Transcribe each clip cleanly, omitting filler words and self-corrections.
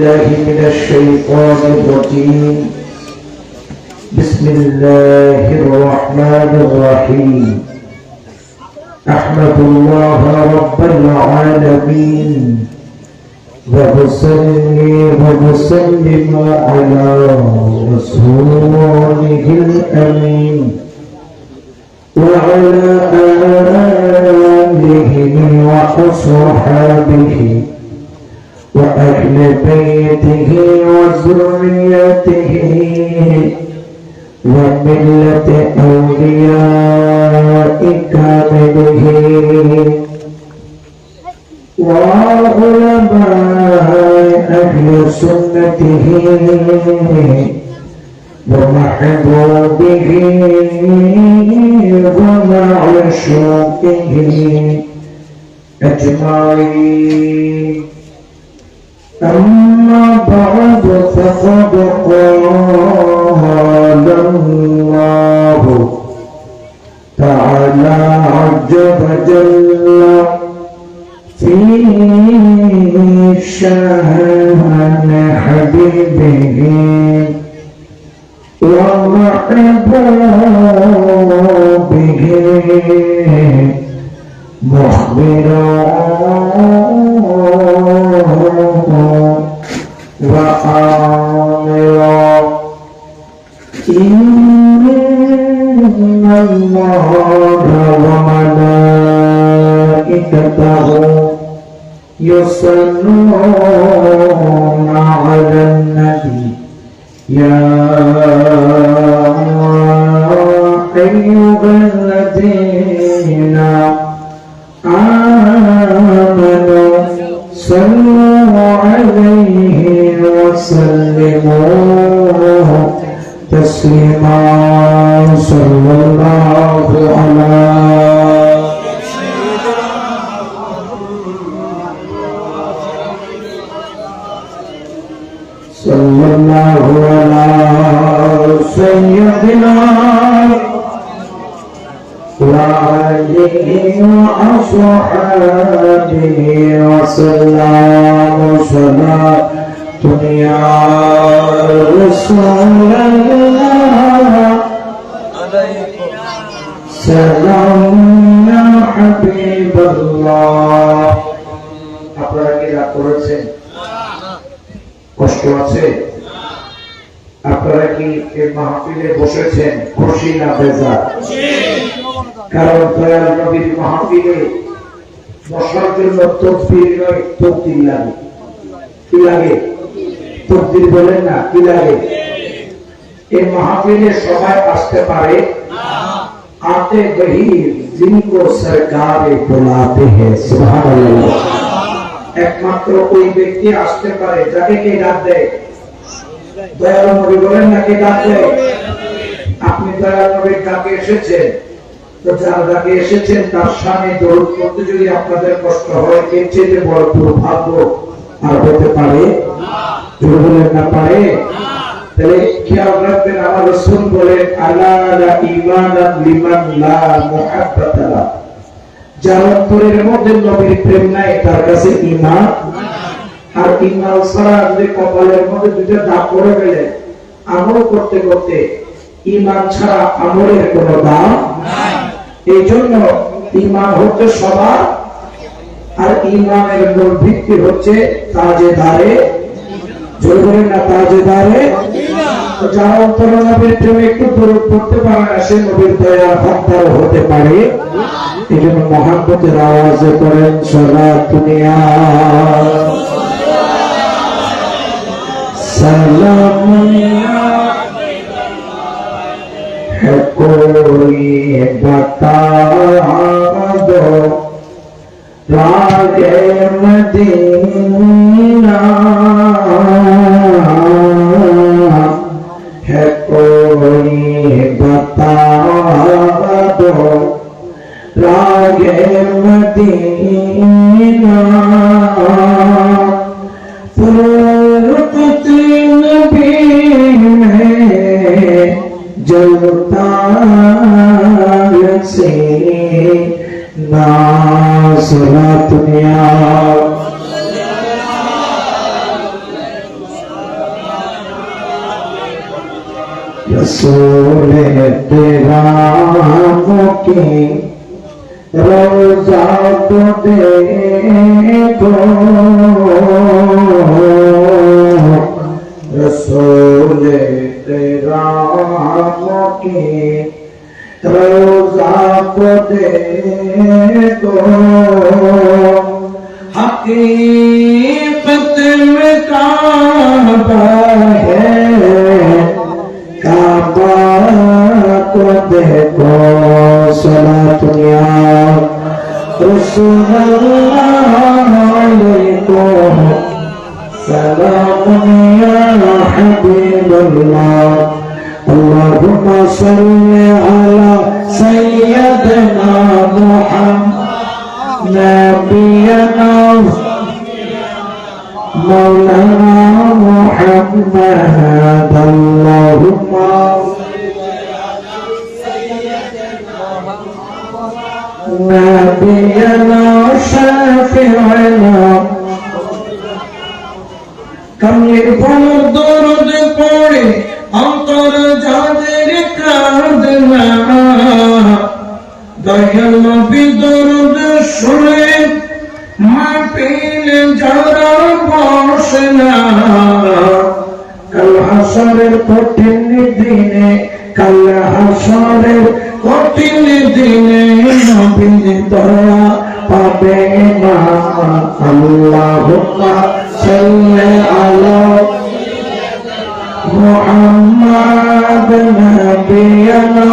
من الشيطان الرجيم. بسم الله الرحمن الرحيم. أحمد الله رب العالمين وأصلي وأسلم على رسوله الأمين وعلى آله وأصحابه وأهل بيته وذريته وملة أوليائك كاملين وعلماء أهل سنته ومحبوبه ومعشوقه أجمعين. أما بعد فقد قال الله تعالى عز وجل في شأن حبيبه ومحبوبه مخبرا وآمرا إن الله وملائكته يصلون على النبي يا أيها الذين آمنوا صلوا عليه وسلموا تسليما. صلى الله على سيدنا وآله وأصحابه وسلم. صلاة يا رسول الله سلام يا حبيب الله. আপনারা কি রাগ করেছেন? কষ্ট আছে? আপনারা কি এই মাহফিলে বসেছেন খুশি না বেজার? কারণ দয়াল নবীর মাহফিলে বসার জন্য তাকবীর নয় তাকবীর লাগে। কি লাগে? তাকবীর বলেন না, কি লাগে? এই মাহফিলে সবাই আসতে পারে না। आते वही जिनको सरकार बुलाते हैं। सुबहानाल्लाह। একমাত্র ওই ব্যক্তি আসতে পারে যাকে কে ডাক দেয়। দয়াল নবী বলেন না, কে ডাক দেয়? আপনি দয়াল নবীর ডাকে এসেছেন, তো যার ডাকে এসেছেন তার সামনে দরুদ পড়তে যদি আপনাদের কষ্ট হয়, এর চেয়ে বড় দুর্ভাগ্য আর হতে পারে না। বলেন না, পারে না। তাহলে খেয়াল রাখবেন, আমার রাসূল বলেন আলা লা ঈমানান লিমান লা মুহাব্বাতা লা। যার অন্তরের মধ্যে নবীর প্রেম নাই তার কাছে ঈমান আর ঈমান ছাড়া যদি কপালের মধ্যে দুটো দাগ পড়ে গেলে আমল করতে করতে ঈমান ছাড়া আমলের কোনো দাম নাই। এই জন্য ঈমান হচ্ছে সবার, আর ঈমানের মূল ভিত্তি হচ্ছে তাজেদারে। জোরে না, তাজেদারে। যারা অন্তরে নবীর প্রেমে একটু দরুদ পড়তে পারে না, সে নবীর দয়ার হকদার হতে পারে। এই জন্য মহব্বতের আওয়াজে করেন সালাতুনিয়া সালামুনিয়া है कोई बता दो रागे मदीना है कोई बता दो रागे मदीना फुर्कत नबी में जलता से ना सलात रसूल तेरा की रोजा तो देखो रसूल तेरा की रोजा को देखो हकीकत में काबा है काबा को देखो सलातुन या रसूलल्लाह अलैकुम सलामुन या हबीबल्लाह अल्लाहुम्मा सल्लि अला सय्यदना मुहम्मद नबियना मौलाना मुहम्मद अल्लाहुम्मा नबियना शफीअना कमले पर दर्द पड़े अंतर जाদের কাঁদনা দয়াল নবী দরুদ শুনে মাহফিলে যারা বসে না কাল হাসরের কঠিন দিনে কাল হাসরের কঠিন দিনে নবীর দয়া পাবে না আল্লাহুম্মা সাল্লি আলা মুহাম্মাদ নবিয়ানা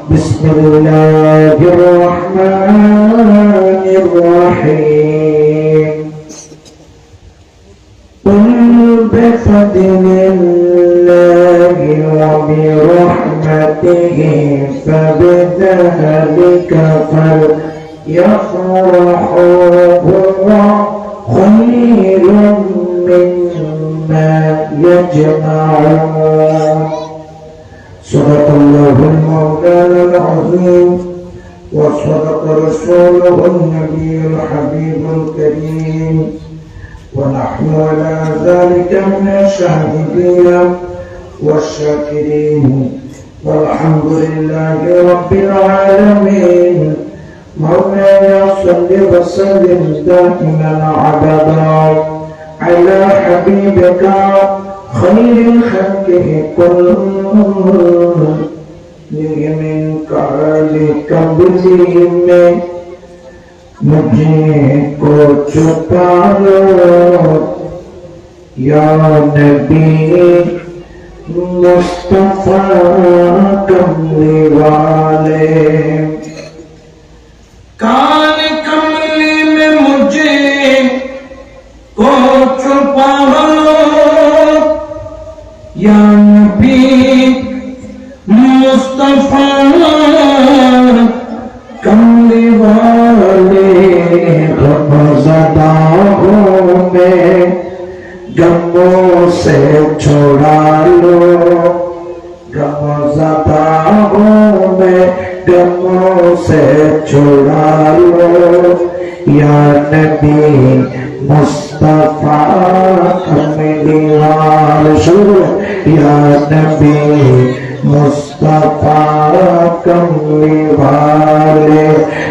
বিসমিল্লাহির রহমানির রহিম قل بفضل الله وبرحمته فبذلك فليفرحوا هو خير مما يجمعون صدق الله المولانا العظيم وصدق رسوله النبي الحبيب الكريم ونحن على ذلك من الشاهدين والشاكرين والحمد لله رب العالمين مولاي صل وسلم دائما ابدا على حبيبك خير الخلق كلهم من كارلك بزيم मुझे को छुपा लो या नबी मुस्तफा कमली वाले कान कमली में मुझे को छुपा लो या नबी मुस्तफा कमली वाले गमज़दाहों में गमों से छोड़ा लो गमज़दाहों में गमों से छोड़ा लो या नबी मुस्तफा कमली वाले या नबी मुस्तफा कमली वाले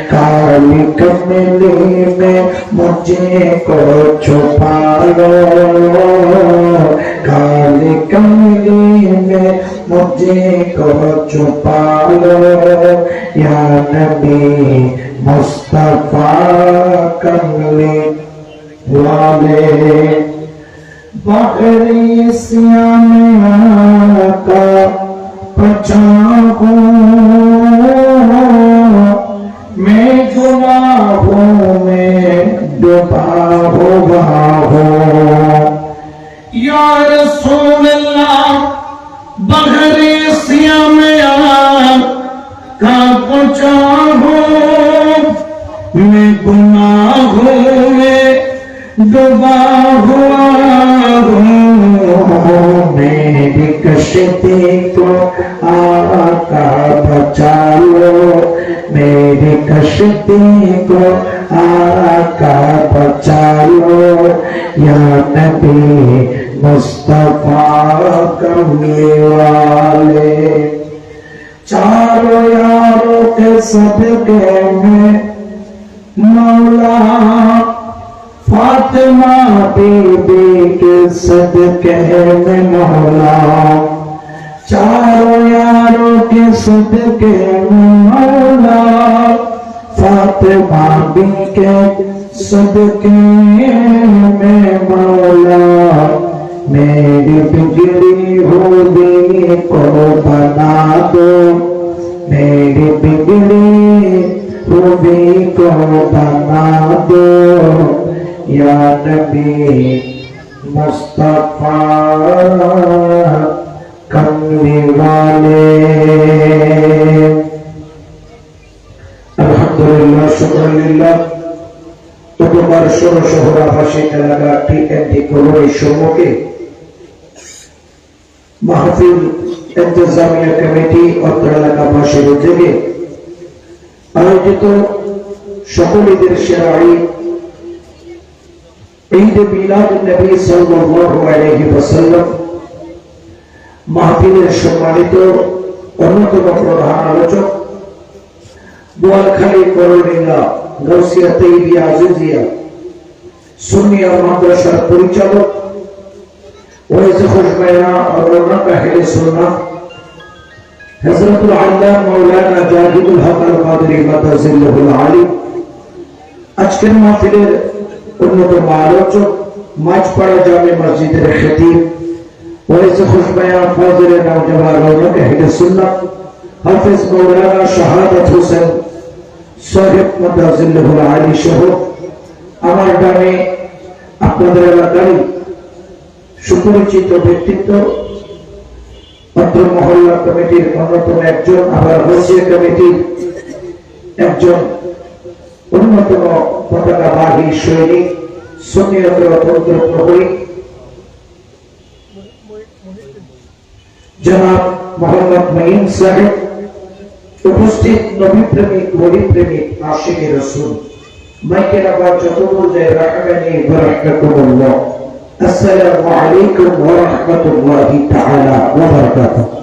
काली कमली में मुझे को छुपा लो काली कमली में मुझे को छुपा लो या नबी मुस्तफा कमली वाले बहरी सियाम का पचाहूं मैं गुनाहों में डूबा हुआ हूँ या रसूल अल्लाह बहरे सियाम का पचाहूं मैं गुनाहों में डूबा हुआ हूँ मेरी कश्ती को आका बचा लो मेरी कश्ती को आका बचा लो या नबी मुस्तफा कमली वाले चारों यारों के सदके में मौला फातिमा बीबी के सदके में मौला चारों यारों के सदके में मौला फातिमा बीबी के सदके में मौला मेरी बिगड़ी हुई को बना दो मेरी बिगड़ी हुई को बना दो या नबी मुस्तफा कमली वाले। अल्हम्दुलिल्लाह शुक्रिल्लाह। তোমার ষোলো শহরাবাসী এলাকা টিএনটি কলোনি সম্মুখে মাহফিল ইন্তজামিয়া কমিটি অত্র এলাকাবাসীর উদ্যোগে আয়োজিত সকল ঈদের সেরা ঈদ ঈদ মিলাদুন নবী সাল্লাল্লাহু আলাইহি ওয়াসাল্লাম মাহফিলের সম্মানিত অন্যতম প্রধান আলোচক বোয়ালখালী করণীলা গৌসিয়া তৈবিয়া আজিজিয়া সুন্নিয়া মাদ্রাসার পরিচালক ওয়াইজ খুশবায়া রওনাক আহলে সুন্নাহ হযরতুল আল্লাহ মাওলানা জাহিদুল হক আল কাদরি মাদাজিল্লাহুল আলী আজকের মাহফিলের অন্যতম আলোচক মাঝপাড়া জামে মসজিদের খতিব ওয়াইজ খুশবায়া ফাজিলে নওজওয়ান রওনাক আহলে সুন্নাহ হাফেজ মাওলানা শাহাদাত হোসেন সাহেব মাদাজিল্লাহুল আলী সহ আমার ডানে আপনাদের এলাকার সুপরিচিত ব্যক্তিত্ব অত্র মহল্লা কমিটির অন্যতম একজন আবার গৌসিয়া কমিটির একজন অন্যতম পতাকাবাহী সৈনিক সুন্নিয়তের অত্যন্ত প্রহরী জনাব মোহাম্মদ মঈন সাহেব উপস্থিত নবী প্রেমিক ওলি প্রেমিক আশিকে রাসূল মাইকের আবার যত যায় রাহমানি ওয়া রাহমাতুল্লাহ। আসসালামু আলাইকুম ওয়া রাহমাতুল্লাহি তাআলা ওয়া বারাকাতুহু।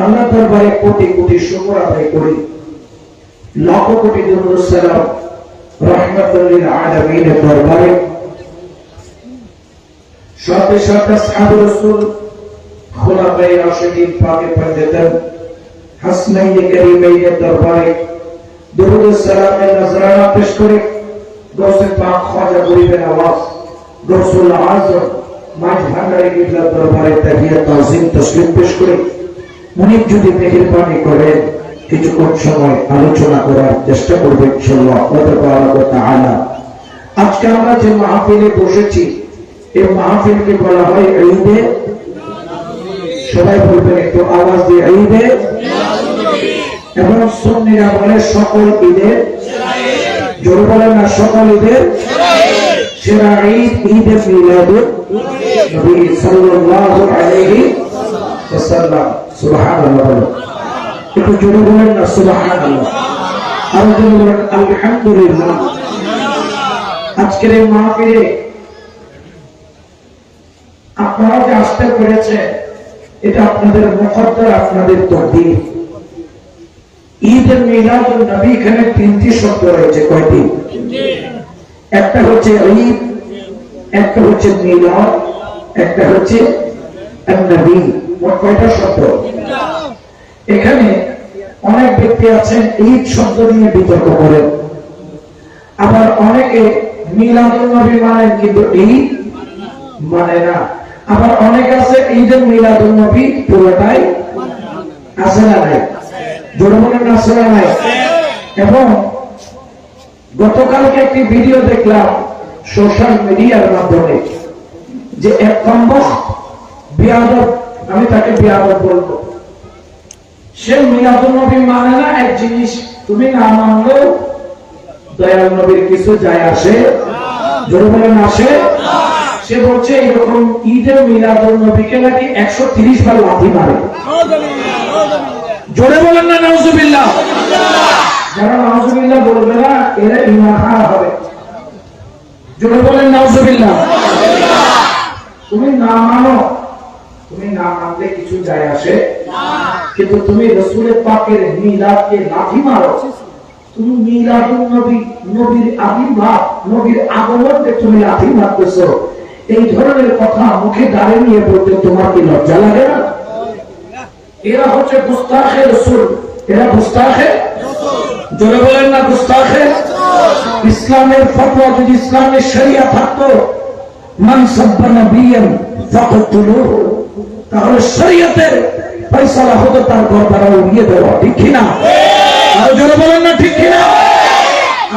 আল্লাহ দরবারে কোটি কোটি শুকর আদায় করি, লাখ কোটি দরুদ সালাম রাহমাতুল লিল আলামিন দরবারে সাথে সাথে আসহাবুর রাসূল খুলাফায়ে রাশিদিন পাকে পর্যটন হাসনাইয়ে করিমাইয়ে দরবারে দরুদ সালামের নজরানা পেশ করে গৌসে পাক খাজা গরিবের আওয়াজ গৌসুল আযম মাঝ ভান্ডারী কিবলা দরবারে তাহিয়াত তাজিম তাসলিম পেশ করে মুনিব যদি মেহেরবানি করেন কিছুক্ষণ সময় আলোচনা করার চেষ্টা করবেন ইনশাআল্লাহ ওয়া তাআলা। আজকে আমরা যে মাহফিলে বসেছি এই মাহফিলকে বলা হয় ঈদে, সবাই বলবেন একটু আওয়াজ দিয়ে, ঈদে এবং সুন্নিরা বলে সকল ঈদের জোরে বলেন না, সকল ঈদের সেরা ঈদ ঈদে মিলাদুন নবী সাল্লাল্লাহু আলাইহি ওয়াসাল্লাম। সুবহানাল্লাহ, একটু জোরে বলেন না সুবহানাল্লাহ, আর জোরে বলেন আলহামদুলিল্লাহ। আজকের এই মাহফিলে আপনারা যে আসতে পেরেছে এটা আপনাদের মুকদ্দর, আপনাদের তকদীর। ঈদে মিলাদুন নবী এখানে তিনটি শব্দ রয়েছে। কয়টি? একটা হচ্ছে ঈদ, একটা হচ্ছে মিলাদ, একটা হচ্ছে নবী। মোট কয়টা শব্দ? এখানে অনেক ব্যক্তি আছেন ঈদ শব্দ নিয়ে বিতর্ক করেন, আবার অনেকে মিলাদুন নবী মানেন কিন্তু ঈদ মানে না, আবার অনেক আছে ঈদে মিলাদুন নবী পুরোটাই আছে না নাই? জোরে বলেন না আছে না নাই? এবং গতকালকে একটি ভিডিও দেখলাম সোশ্যাল মিডিয়ার মাধ্যমে যে এক কমবখ বিয়াদব, আমি তাকে বিয়াদব বলবো, সে মিলাদুন নবী মানে না। এক জিনিস তুমি না মানলেও দয়াল নবীর কিছু যায় আসে, জোরে বলেন আসে। সে বলছে এরকম ঈদে মিলাদুন নবীকে নাকি 130 বার লাথি মারে। জোরে বলেন না নাউজুবিল্লাহ। যারা নাউজুবিল্লাহ বলবে না এরা ঈমান হারা হবে। জোরে বলেন নাউজুবিল্লাহ। তুমি না মানো, তুমি না মানলে কিছু যায় আসে না, কিন্তু তুমি রাসূলের পাকের মিলাদকে লাথি মারো, তুমি মিলাদুন নবী, নবীর আবির্ভাব, নবীর আগমনকে তুমি লাথি মারতেছো, এই ধরনের কথা মুখে দাঁড়িয়ে নিয়ে বলতে তোমার কি লজ্জা লাগে না? এরা হচ্ছে গুস্তাখে রাসূল, এরা গুস্তাখে রাসূল। জোরে বলেন না গুস্তাখে রাসূল। ইসলামের ফতোয়া যদি ইসলামের শরিয়া থাকতো, মান সাব্বা নবিয়ান ফাকতুলুহু, তাহলে শরিয়তের ফয়সালা হতো তার গর্দান উড়িয়ে দেওয়া, ঠিক কি না? আর জোরে বলেন না ঠিক কি না?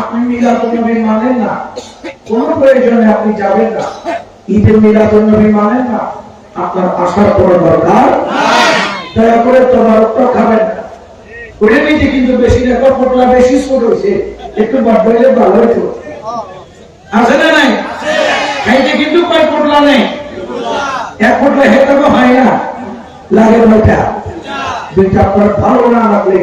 আপনি মিলাদুন নবী মানেন না, কোন প্রয়োজনে আপনি যাবেন না, ঈদের মিলাদুন নবী মানেন না, আপনার আসার কোনো দরকার নাই। দয়া করে তবারকটা খাবেন না, ওটা নিতে কিন্তু বেশি দেখো পটলা বেশি ছোট হয়েছে, একটু বড় হইলে ভালো হইতো। আছে না নাই? খাইতে কিন্তু কয় পটলা নেই, এক পটলা হেঁটে হয় না, লাগে নয়টা। দুইটা আপনার ভালো না লাগলে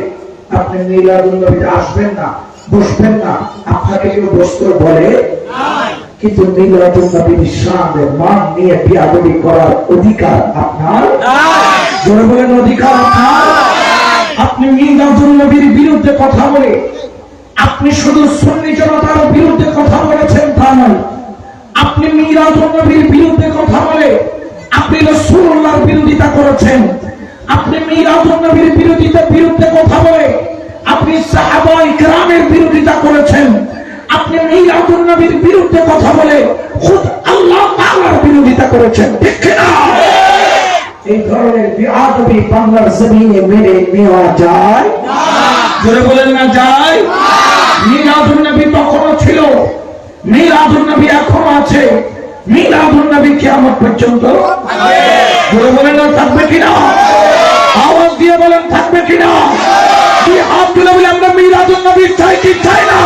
আপনি মিলাদুন নবীতে আসবেন না, বসবেন না, আপনাকে কেউ বসতে বলে, কিন্তু মিলাদুন নবীর শানের মান নিয়ে বিয়াদবি করার অধিকার আপনার নাই। জোরে বলেন অধিকার আপনার। আপনি মিলাদুন নবীর বিরুদ্ধে কথা বলে আপনি শুধু সুন্নি জনতার বিরুদ্ধে কথা বলেছেন তা নয়, আপনি মিলাদুন নবীর বিরুদ্ধে কথা বলে আপনি রাসূলুল্লাহর বিরোধিতা করেছেন, আপনি মিলাদুন নবীর বিরুদ্ধে কথা বলে আপনি সাহাবায়ে কেরামের বিরোধিতা করেছেন, আপনি মিলাদুন নবীর বিরুদ্ধে কথা বলে খুদ আল্লাহ তাআলার বিরোধিতা করেছেন, ঠিক না? এই ধরনের বিআদবি বাংলার জমিনে মেনে নেওয়া যায় না। জোরে বলেন না যায় না। মিলাদুন নবী তখনও ছিল, মিলাদুন নবী এখনো আছে, মিলাদুন নবী কিয়ামত পর্যন্ত থাকবে। জোরে বলেন না থাকবে কিনা? আওয়াজ দিয়ে বলেন থাকবে কিনা? দুই হাত তুলে বলি আমরা মিলাদুন নবী চাই কি চাই না?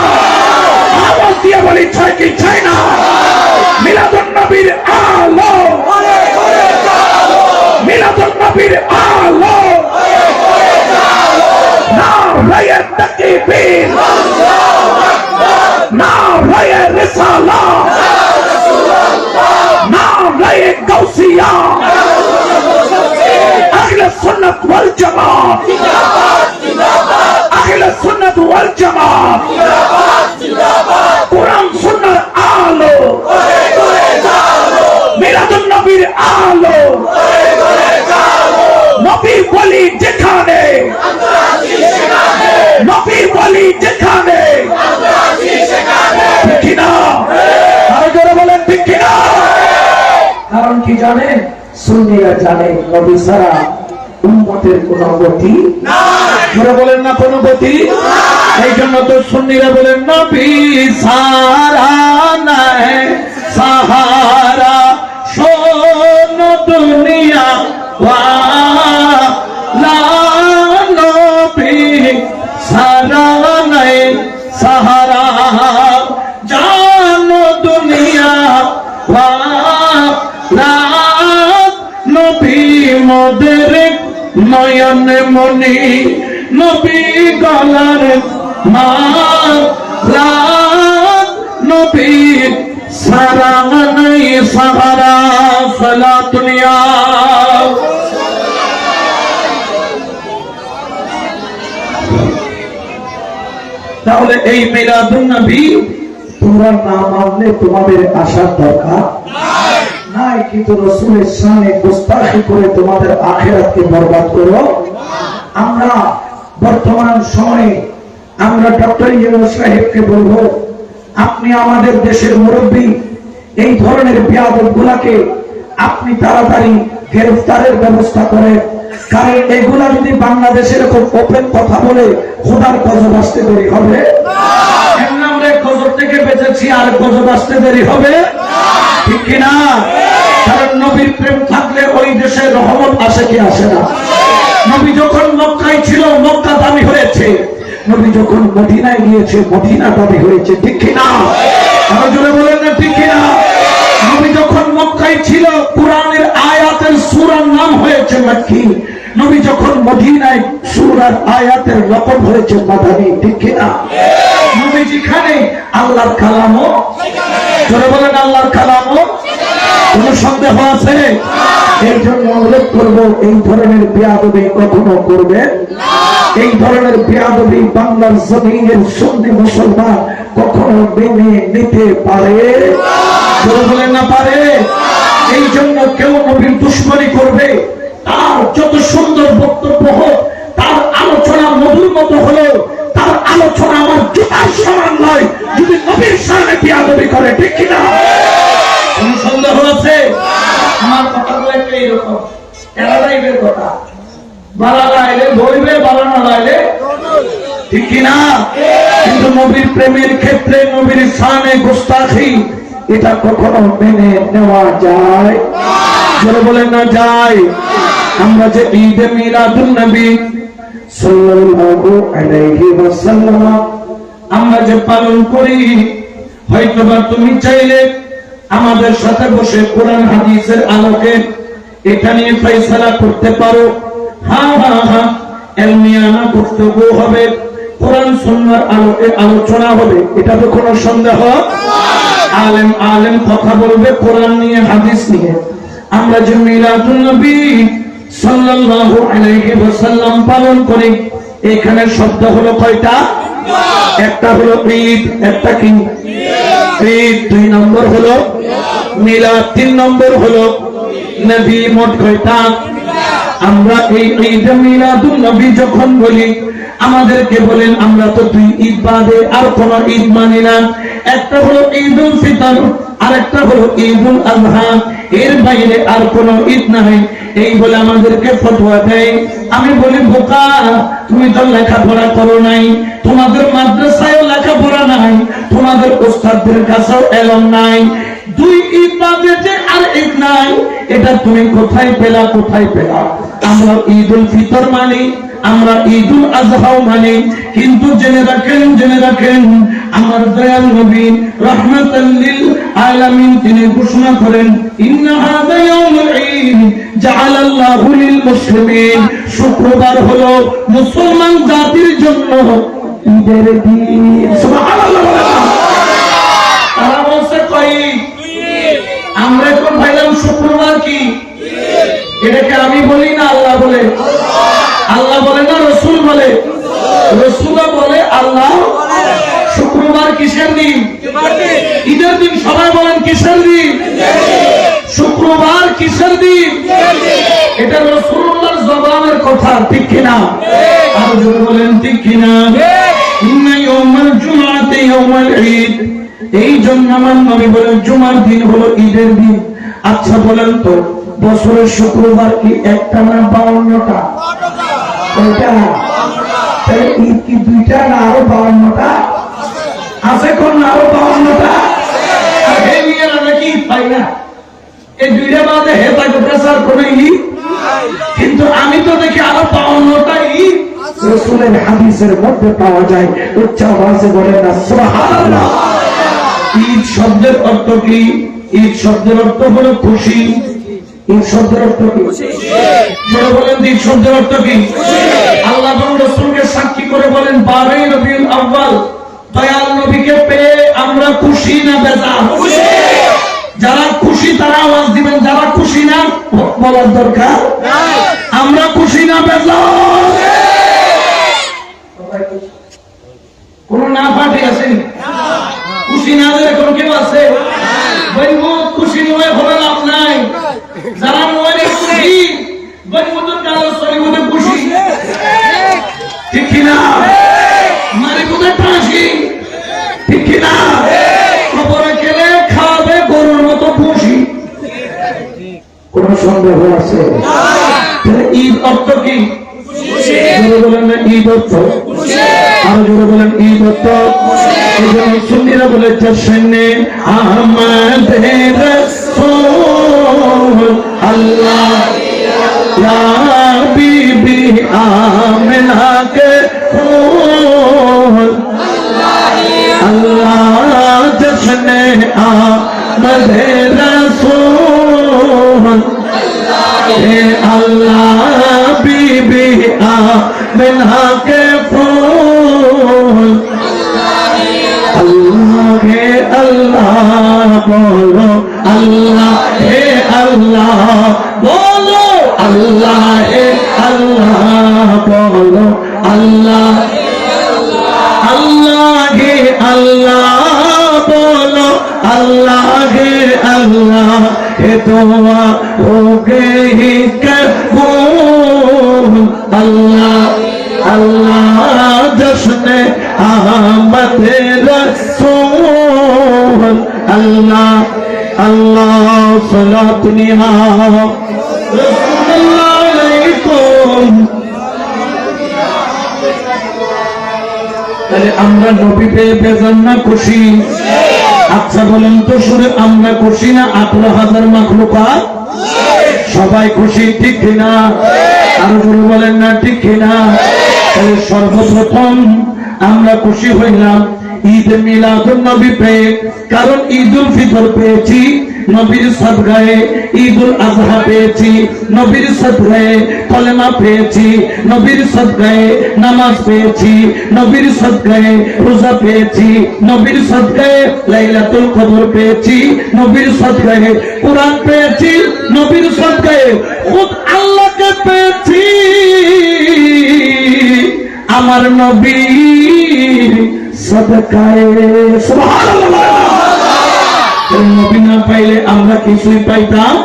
আওয়াজ দিয়ে বলি চাই কি চাই না? মিলাদুন নবীর আলো, মিলাদুন নবীর আলো, নারায়ে তাকবীর, নারায়ে রিসালাত, নারায়ে গাউসিয়া, আহলে সুন্নাত ওয়াল জামাত, আহলে সুন্নাত ওয়াল জামাত, কোরআন সুন্নাহর আলো, মিলাদুন নবীর আলো, নবী বলি যেখানে, নবী বলি যেখানে, ঠিক কিনা? আরো জোরে বলেন ঠিক কিনা? কারণ কি জানেন? সুন্নিরা জানে নবী ছাড়া উম্মতের কোনো গতি নাই। জোরে বলেন না কোনো গতি নাই। এই জন্য তো সুন্নিরা বলেন নবী ছাড়া নাই সাহারা, শোন দুনিয়া ওয়ালা, নবী ছাড়া নাই সাহারা, জানো দুনিয়া ওয়ালা, নবী মোদের নয়ন মনি, নবী গলার মালা, নবী সারা নাই সাহারা, সালাতুনিয়া। তাহলে এই মিলাদুন নবী তোমরা না মানলে তোমাদের আসার দরকার নাই, কিন্তু রাসূলের শানে গুস্তাখি করে তোমাদের আখিরাতকে বরবাদ করো। আমরা বর্তমান সময়ে আমরা ডক্টর ইউনূস সাহেবকে বলবো, আপনি আমাদের দেশের মুরব্বী, এই ধরনের বেয়াদবগুলোকে আপনি তাড়াতাড়ি গ্রেফতারের ব্যবস্থা করেন, কারণ এগুলা যদি বাংলাদেশের খুব ওপেন কথা বলে খোদার গজব আসতে দেরি হবে না। আমরা গজব থেকে বেঁচেছি, আর গজব আসতে দেরি হবে ঠিক কিনা? কারণ নবীর প্রেম থাকলে ওই দেশে রহমত আসে কি আসে না? নবী যখন মক্কায় ছিল মক্কা দামি হয়েছে, নবী যখন মদিনায় গিয়েছে মদিনা দামি হয়েছে, ঠিক কিনা? আরো জোরে বলেন না ঠিক কিনা? নবী যখন মক্কায় ছিল কুরআনের আয়াতের সূরার নাম হয়েছে মক্কি, নবী যখন মদিনায় সূরার আয়াতের লকব হয়েছে মাদানী, ঠিক কিনা? নবী যেখানে আল্লাহর কালামও, জোরে বলেন আল্লাহর কালামও, কোন সন্দেহ আছে? এই জন্য উল্লেখ করবো, এই ধরনের বেয়াদবি কখনো করবে, এই ধরনের বেয়াদবি বাংলার জমিনের সুন্নি মুসলমান কখনো মেনে নিতে পারে বলেন না পারে। এই জন্য কেউ নবীর দুশ্মনী করবে, তার যত সুন্দর বক্তব্য হোক, তার আলোচনা মধুর মতো হলেও তার আলোচনা আমার জুতার সমান নয় যদি নবীর সামনে বেয়াদবি করে, ঠিক কিনা? কোন সন্দেহ আছে? আমার কথাগুলো একটু এইরকম, এরা লাইবের কথা, বালা লাইলে ধরবে, বালা না লাইলে, ঠিক কিনা? কিন্তু নবীর প্রেমের ক্ষেত্রে নবীর শানে গুস্তাখি এটা কখনো মেনে নেওয়া যায়? যারা বলেন না যায়। আমরা যে ঈদে মিলাদুন নবী সাল্লাল্লাহু আলাইহি ওয়াসাল্লাম আমরা যে পালন করি, হয়তোবা তুমি চাইলে আমাদের সাথে বসে কোরআন হাদিসের আলোকে এটা নিয়ে ফয়সালা করতে পারো। হ্যাঁ হ্যাঁ হ্যাঁ, এলমিয়ানা বক্তব্য হবে, কোরআন সুন্নাহর আলোকে আলোচনা হবে, এটা তো কোনো সন্দেহ? আলেম আলেম কথা বলবে কোরআন নিয়ে, হাদিস নিয়ে। আমরা যে মিলাদুন নবী সাল্লাল্লাহু আলাইহি ওয়াসাল্লাম পালন করি, এখানে শব্দ হলো কয়টা? একটা হলো ঈদ, একটা কি ঈদ, 2 নম্বর হলো মিলাদ, 3 নম্বর হলো নবী। মোট কয়টা? আমরা এই ঈদ মিলাদুন নবী যখন বলি, আমাদেরকে বলেন আমরা তো 2 ঈদ বাদে আর কোন ঈদ মানি না। একটা হলো ঈদুল ফিতর, আর একটা হলো ঈদুল আযহা, এর বাইরে আর কোন ঈদ নাই। এই বলে আমাদেরকে ফতোয়া দেয়। আমি বলি বোকা, তুমি তো লেখাপড়া করো নাই, তোমাদের মাদ্রাসায়ও লেখাপড়া নাই, তোমাদের ওস্তাদদের কাছেও এলম নাই, 2 ঈদ বাদে যে আর ঈদ নাই, এটা তুমি কোথায় পেলা, কোথায় পেলা? আমরা ঈদুল ফিতর মানি, আমরা ঈদুল আযহাও মানি, কিন্তু জেনে রাখেন আমার দয়াল নবী রাহমাতাল লিল আলামিন তিনি ঘোষণা করেন, ইন্না হাযা ইয়াউমুল ঈদ জাআলাল্লাহু লিল মুসলিমিন, শুক্রবার হলো মুসলমান জাতির জন্য ঈদের দিন। সুবহানাল্লাহ। তারা বলছে কই আমরা এখন ভাইলাম শুক্রবার কি? এটাকে আমি বলি না আল্লাহ বলে? আল্লাহ বলে না রসুল বলে? রসুলও বলে, আল্লাহ। শুক্রবার কিসের দিন? ঈদের দিন। সবাই বলেন কিসের দিন? শুক্রবার কিসের দিন? এটা রাসূলুল্লাহর জবানের কথা, ঠিক কিনা? আর যদি বলেন ঠিক কিনা? ইন্না ইয়াউমাল জুমআতি ইয়াউমাল ঈদ, এই জন্য আমার নবী বলেন জুমার দিন হলো ঈদের দিন। আচ্ছা বলেন তো, বছরের শুক্রবার কি একটা না 52টা? কয়টা? তাহলে ঈদ কি 2টা না আরো 52টা আছে? কোন আরো 52টা? আর হে মেয়েরা নাকি ঈদ পাই না, এই 2টা বাদে হেতা গোটাসার কোন ঈদ? কিন্তু আমি তো দেখি আরো 52টা ঈদ রাসূলের হাদিসের মধ্যে পাওয়া যায়। উচ্চ আওয়াজে বলেন না সুবহানাল্লাহ। ঈদ শব্দের অর্থ কি? ঈদ শব্দের অর্থ হলো খুশি। ঈদ শব্দের অর্থ কি? বলেন ঈদ শব্দের অর্থ কি? আল্লাহ এবং রাসূলকে সাক্ষী করে বলেন 12 রবিউল আউয়াল দয়াল নবীকে পেয়ে আমরা খুশি না বেজার? যারা খুশি তারা আওয়াজ দিবেন, যারা খুশি না বলার দরকার নাই। আমরা খুশি না বেজার? কোন না পাঠে আছেন? খুশি না দিলে কোন কেউ আছে? খুশি নয় হলে লাভ নাই। যারা নয় খুশি খুশি, ঠিক কিনা? মারি কোথায় ফাঁসি, ঠিক কিনা? খবরে খেলে খাওয়াবে গরুর মতো খুশি, কোন সন্দেহ আছে? ঈদ অর্থ কি? বলেন না ঈদ অর্থ, আরো জোরে বলেন ঈদ অর্থ। এই জন্য সুন্নিরা বলে জশ্নে আহমদের রাসূল আল্লাহ ইয়া বিবি আমিনা কে ফুল, আল্লাহ জশ্নে আহমদের রাসূল হে আল্লাহ বিবি আমিনা কে ফুল, আল্লাহ হে আল্লাহ বলো আল্লাহ হে আল্লাহ বলো, আল্লাহ হে আল্লাহ বলো, আল্লাহ আল্লাহ হে আল্লাহ বলো, আল্লাহ হে আল্লাহ হে দোয়া হো গই কবूल। আল্লাহ আল্লাহ জশ্নে আহমদ রসূল। আল্লাহ আল্লাহ সালাত নিহা রাসূলুল্লাহ আলাইকুম। তাহলে আমরা নবী পেয়ে বেজান না খুশি? আচ্ছা বলেন তো শুধু আমরা খুশি না 18,000 মাখলুকাত সবাই খুশি, ঠিক কিনা? আরো জোরে বলেন না, ঠিক কিনা? তাহলে সর্বপ্রথম আমরা খুশি হইলাম ঈদ মিলাদুন নবী পেয়ে, কারণ ঈদুল ফিতর পেয়েছি নবীর সাদগায়ে, ঈদুল আযহা পেয়েছি নবীর সাদগায়ে, কলেমা পেয়েছি নবীর সাদগায়ে, নামাজ পেয়েছি নবীর সাদগায়ে, রোজা পেয়েছি নবীর সাদগায়ে, লাইলাতুল কদর পেয়েছি নবীর সাদগায়ে, কুরআন পেয়েছি নবীর সাদগায়ে, খুদ আল্লাহকে পেয়েছি আমার নবীর সাদকায়ে। সুবহানাল্লাহ। নবী না পাইলে আমরা কিছুই পাইতাম?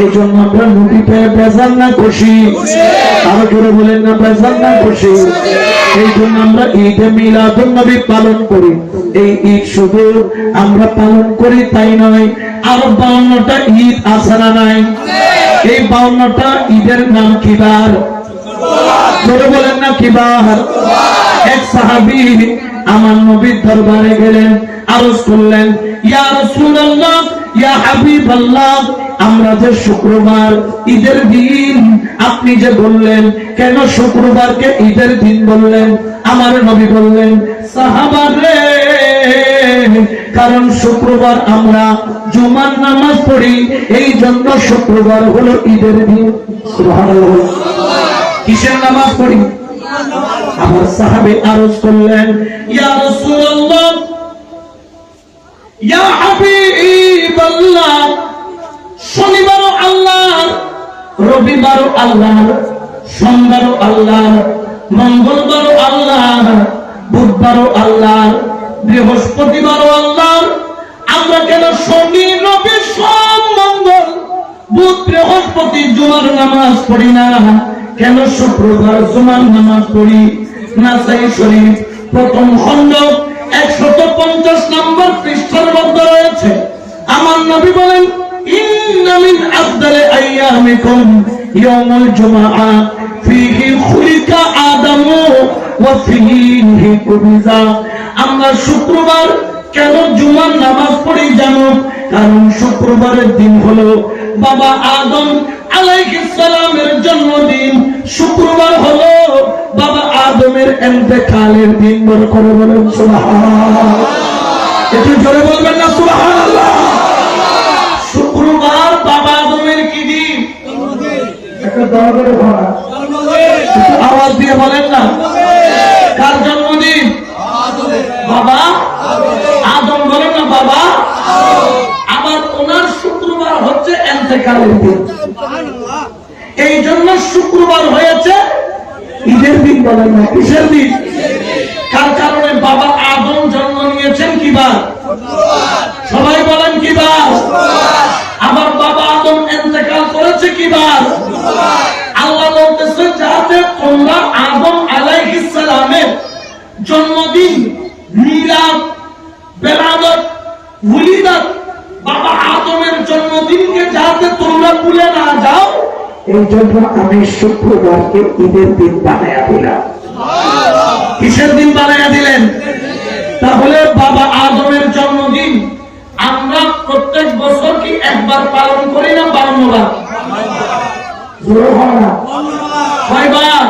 এই জন্য আমরা নবী পেয়ে বেজান না খুশি? আরো জোরে বলেন না, বেজান না খুশি? এই জন্য আমরা ঈদে মিলাদুন নবী পালন করি। এই ঈদ শুধু আমরা পালন করি তাই নয়, আরো 52টা ঈদ আছে না নাই? এই 52টা ঈদের নাম কি বার? জোরে বলেন না, কি বার? এক সাহাবী আমার নবীর দরবারে গেলেন, আরজ করলেন, ইয়া রাসূলুল্লাহ, ইয়া হাবিবাল্লাহ, আমরা যে শুক্রবার ঈদের দিন আপনি যে বললেন, কেন শুক্রবারকে ঈদের দিন বললেন? আমার নবী বললেন, সাহাবারে, কারণ শুক্রবার আমরা জুমার নামাজ পড়ি, এই জন্য শুক্রবার হলো ঈদের দিন। সুবহানাল্লাহ। কিসের নামাজ পড়ি? আমার সাহাবী আরজ করলেন, ইয়া রাসূলুল্লাহ, ইয়া হাবিবাল্লাহ, শনিবারও আল্লাহ, রবিবারও আল্লাহ, সোমবারও আল্লাহ, মঙ্গলবারও আল্লাহ, বুধবারও আল্লাহ, বৃহস্পতিবারও আল্লাহ, আমরা কেন শনি, রবি, সোম, মঙ্গল, বুধ, বৃহস্পতি জুমার নামাজ পড়ি না? কেন শুক্রবার জুমার নামাজ পড়ি? নাসাই শরীফ প্রথম খণ্ড 150 নম্বর পৃষ্ঠার মধ্যে রয়েছে। আমার নবী বলেন, ইন্না মিন আফদালি আইয়ামিকুম ইয়াউমুল জুমআ ফীহি খুলিকা আদামু ওয়া ফীহি কুবিজা। আমরা শুক্রবার কেন জুমার নামাজ পড়ি জানো? কারণ শুক্রবারের দিন হলো বাবা আদম আলাইহিস সালামের জন্মদিন, শুক্রবার হলো বাবা আদমের ইন্তেকালের দিন। বড় করে বলেন সুবহানাল্লাহ। একটু জোরে বলবেন না সুবহানাল্লাহ। শুক্রবার বাবা আদমের কি দিন? একটা দরবারে ভরা আওয়াজ দিয়ে বলেন না, কার জন্মদিন? বাবা আদম। বলেন না বাবা। আবার ওনার শুক্রবার হচ্ছে ইন্তেকালের দিন, এই জন্য শুক্রবার হয়েছে ঈদের দিন। বলেন না, কিসের দিন? কার কারণে? বাবা আদম জন্ম নিয়েছেন কি বার? সবাই বলেন কি বার? আবার বাবা আদম ইন্তেকাল করেছে কি বার? আল্লাহ বলতেছে, যাতে তোমরা আদম আলাইহিস সালামের জন্মদিন, মিলাদ, বেলাদত, উলিদাত, বাবা আদমের জন্মদিনকে যাতে তোমরা ভুলে না যাও, এই জন্য আমি শুক্রবারকে ঈদের দিন বানায়া দিলাম। কিসের দিন বানায়া দিলেন? তাহলে বাবা আদমের জন্মদিন আমরা প্রত্যেক বছর কি একবার পালন করি না 52 বার? কয়বার?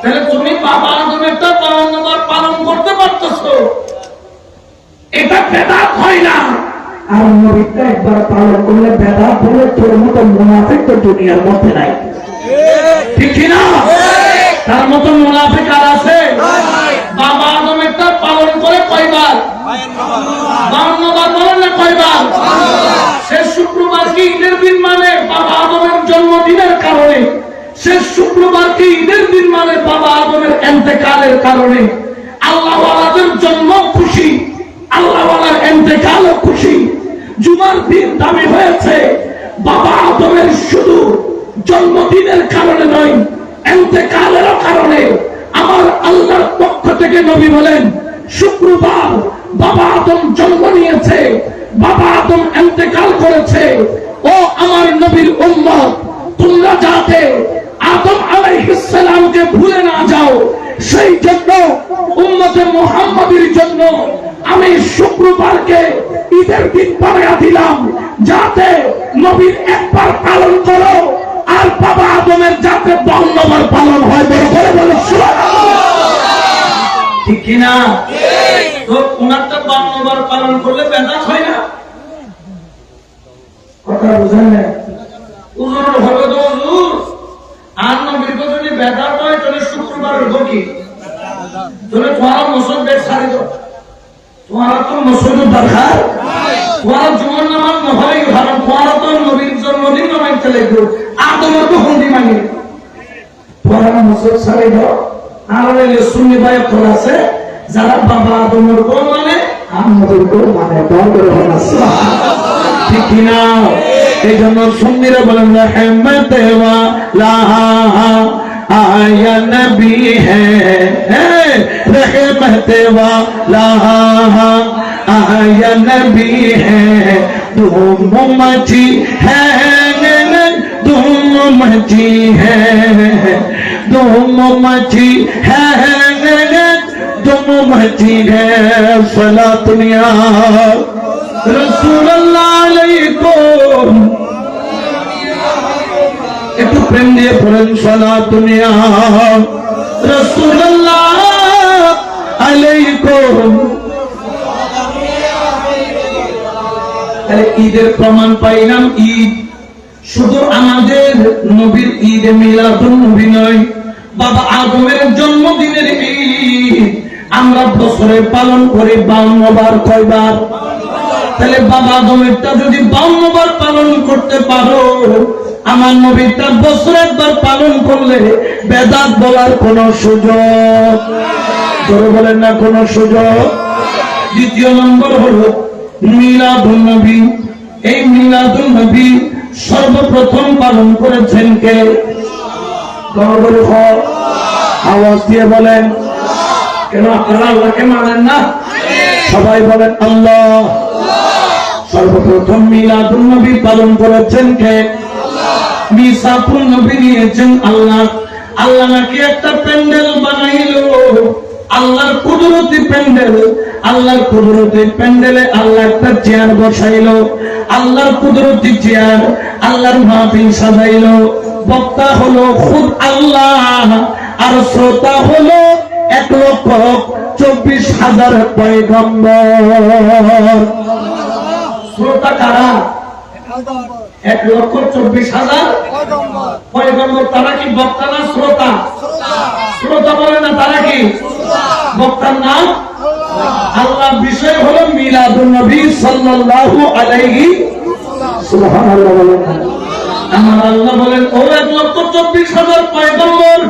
তাহলে তুমি বাবা আদমেরটা 52 বার পালন করতে পারতেছো, এটা বেদাত হয় না। আর নবীটা একবার পালন করলে বেদাত বলে তোর মতো মুনাফিক তো দুনিয়ার মধ্যে নাই, ঠিক কিনা? তার মতো মুনাফিক আর আছে? বাবা আদমেরটা পালন করে কয়বার? 52 বার। বলেন না কয়বার? শেষ শুক্রবার কি ঈদের দিন আদমের ইন্তেকালের কারণে আল্লাহওয়ালাদের জন্ম খুশি, আল্লাহওয়ালার ইন্তেকালও খুশি। জুমার দিন দামি হয়েছে বাবা আদমের শুধু জন্মদিনের কারণে নয়, ইন্তেকালের কারণে। আমার আল্লাহর পক্ষ থেকে নবী বলেন, শুক্রবার বাবা আদম জন্ম নিয়েছে, বাবা আদম ইন্তেকাল করেছে। ও আমার নবীর উম্মত, তোমরা যাতে আদম আলাইহিস সালামকে ভুলে না যাও, সেই জন্য উম্মতে মুহাম্মাদীর জন্য আমি শুক্রবারকে ঈদের দিন বানায়া দিলাম, যাতে নবীর একবার পালন করো আর বাবা আদমের যাতে 52 বার পালন হয়। বড় করে বলে ঠিক কিনা? তো উনারটা 52 বার পালন করলে বেদাত হয় না? কথা বুঝেন না? উজুর হবে তো উজুর, আর নবীর যদি বেদাত হয় তাহলে শুক্রবার হইব কি? তাহলে তোমার মুসলমান ছাড়ি দাও, তোমার তো মুসলমান দরকার, তোমার জুমার নামাজ নহলেই ভালো, তোমার তো নবীর জন্মদিন মানতে লাগবে, আদমের তো হন্দি মানি, তোমার মুসলমান ছাড়ি দাও। আর সুন্নি ভাই খোলা আছে যারা বাবা আদমের কো মানে আমাদের কো মানে ঠিক কিনা? এই জন্য সুন্নিরা বলেন রহমতে ওয়ালা आया नबी है, रहमते वाला आया नबी है, धूम मची है, धूम मची है, धूम मची है, धूम मची है। सलातुनिया रसूलुल्लाह अलैकुम, একটু প্রেম দিয়ে পড়েন সালাতুনিয়া রাসূলুল্লাহ আলাইকুম। তাহলে ঈদের প্রমাণ পাইলাম। ঈদ শুধু আমাদের নবীর ঈদে মিলাদুন নবী নয়, বাবা আদমের জন্মদিনের ঈদ আমরা বছরে পালন করি 52 বার। কয়বার? তাহলে বাবা আদমেরটা যদি 52 বার পালন করতে পারো, আমার নবীটা বছরে একবার পালন করলে বেদাত বলার কোন সুযোগ, ধরে বলেন না কোন সুযোগ। দ্বিতীয় নম্বর হলো মিলাদুন নবী। এই মিলাদুন নবী সর্বপ্রথম পালন করেছেন কে? আওয়াজ দিয়ে বলেন। কেন আপনারা আল্লাহকে মানেন না? সবাই বলেন আল্লাহ। সর্বপ্রথম মিলাদুন নবী পালন করেছেন কে? মিসাফুল নবী নিয়েছেন আল্লাহ। আল্লাহ নাকি একটা প্যান্ডেল বানাইল, আল্লাহর কুদরতি প্যান্ডেল। আল্লাহর কুদরতি প্যান্ডেলে আল্লাহ একটা চেয়ার বসাইল, আল্লাহর কুদরতি চেয়ার। আল্লাহর মাহফিল সাজাইল। বক্তা হলো খুদ আল্লাহ, আর শ্রোতা হলো 1,24,000 পয়গম্বর। শ্রোতা কারা? 1,24,000 পয়গম্বর। তারা কি বক্তা না শ্রোতা? শ্রোতা বলে না, তারা কি বক্তার নাম? আল্লাহ। বিষয় হলো মিলাদুন নবী সাল্লাল্লাহু আলাইহি সুবহানাল্লাহ বলেন। আমার আল্লাহ বলেন, ও 1,24,000 পয়গম্বর,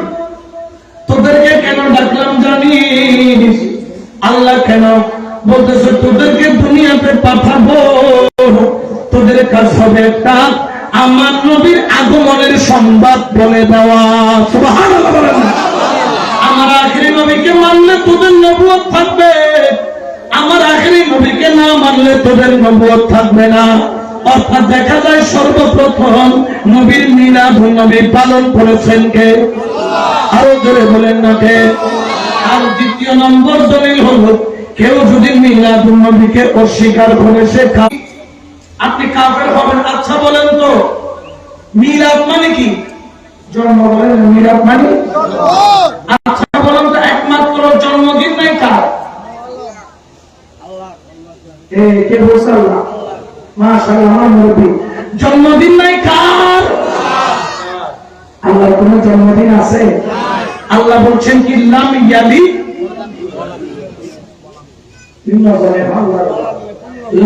তোদেরকে কেন ডাকলাম জানিস? আল্লাহ কেন বলতেছে তোদেরকে দুনিয়াতে পাঠাবো, তোদের কাজ হবে একটা আমার নবীর আগমনের সংবাদ বলে দেওয়া। সুবহানাল্লাহ বলেন। আমার আখেরি নবীকে মানলে তোদের নবুয়ত থাকবে, আমার আখেরি নবীকে না মানলে তোদের নবুয়ত থাকবে না। অর্থাৎ দেখা যায় সর্বপ্রথম নবীর মিলাদুন নবী পালন করেছেন কে? আরো জোরে বলেন না কে? আর দ্বিতীয় নম্বর দলিল হলো, কেউ যদি মিলাদুন নবীকে অস্বীকার করে সে আপনি কাফের হবেন। আচ্ছা বলেন তো মিলাদ মানে কি? জন্ম। বলেন মিলাদ মানে? আচ্ছা বলেন তো একমাত্র জন্মদিন নাই কার? কে বলছে? আল্লাহ। মাশাআল্লাহ, আমার নবী। জন্মদিন নাই কার? আল্লাহর কোন জন্মদিন আছে? আল্লাহ বলছেন কি লাম ইয়ালিদ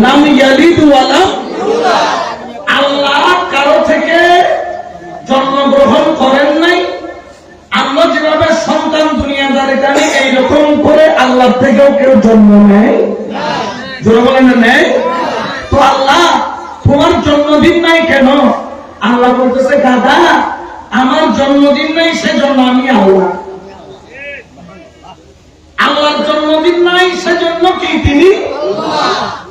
লাম ইয়ালিদ ওয়া লাম ইউলাদ। আল্লাহ কারো থেকে জন্মগ্রহণ করেন নাই। আমরা যেভাবে সন্তান আল্লাহর থেকেও কেউ জন্ম নেয়? জোরে বলেন না নেয়? তো আল্লাহ তোমার জন্মদিন নাই কেন? আল্লাহ বলতেছে দাদা আমার জন্মদিন নাই সেজন্য আমি আল্লাহ। আল্লাহর জন্মদিন নাই সেজন্য কি তিনি?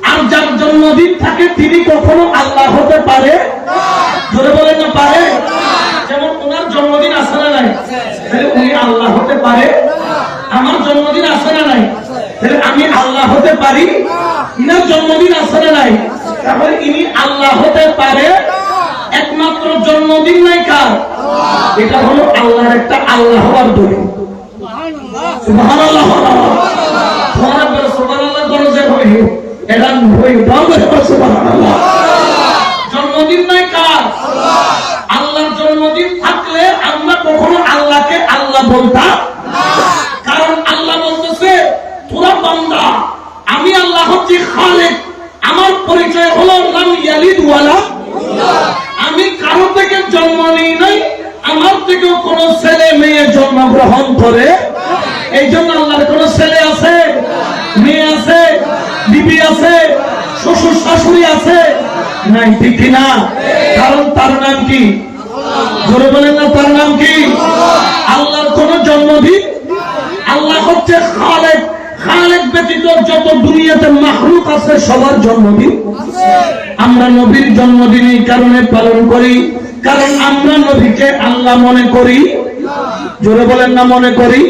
আর যার জন্মদিন থাকে তিনি কখনো আল্লাহ হতে পারে? জোরে বলেন না পারে? যেমন ওনার জন্মদিন আছে না নাই, তাহলে উনি আল্লাহ হতে পারে? আমার জন্মদিন আছে না নাই, তাহলে আমি আল্লাহ হতে পারি? ইনার জন্মদিন আছে না নাই, তাহলে ইনি আল্লাহ হতে পারে? একমাত্র জন্মদিন নাই কার? এটা হলো আল্লাহর একটা আল্লাহ হওয়ার দলিল। সুবহানাল্লাহ। সুবহানাল্লাহ বলো যে হয় এটা হই দাও সুবহানাল্লাহ। জন্মদিন নাই কার? আল্লাহর জন্মদিন থাকলে আমরা কখনো আল্লাহকে আল্লাহ বলতাম? কারণ আল্লাহ বলতেছে তোরা বান্দা, আমি আল্লাহ হচ্ছি খালেক, আমার পরিচয় হলো লাম ইয়ালিদ ওয়ালা, আমি কারো থেকে জন্ম নেই নাই, আমার থেকেও কোন ছেলে মেয়ে জন্মগ্রহণ করে। এই জন্য আল্লাহর কোন ছেলে আছে, মেয়ে আছে, বিবি আছে, শ্বশুর শাশুড়ি আছে নাই? ঠিক না? কারণ তার নাম কি? জোরে বলেন না তার নাম কি? আল্লাহর কোন জন্মদিন? আল্লাহ হচ্ছে খালেক, খালেক ব্যতীত যত দুনিয়াতে মাখলুক আছে সবার জন্মদিন। আমরা নবীর জন্মদিন এই কারণে পালন করি কারণ আমরা নবীকে আল্লাহ মনে করি। জোরে বলেন না মনে করি?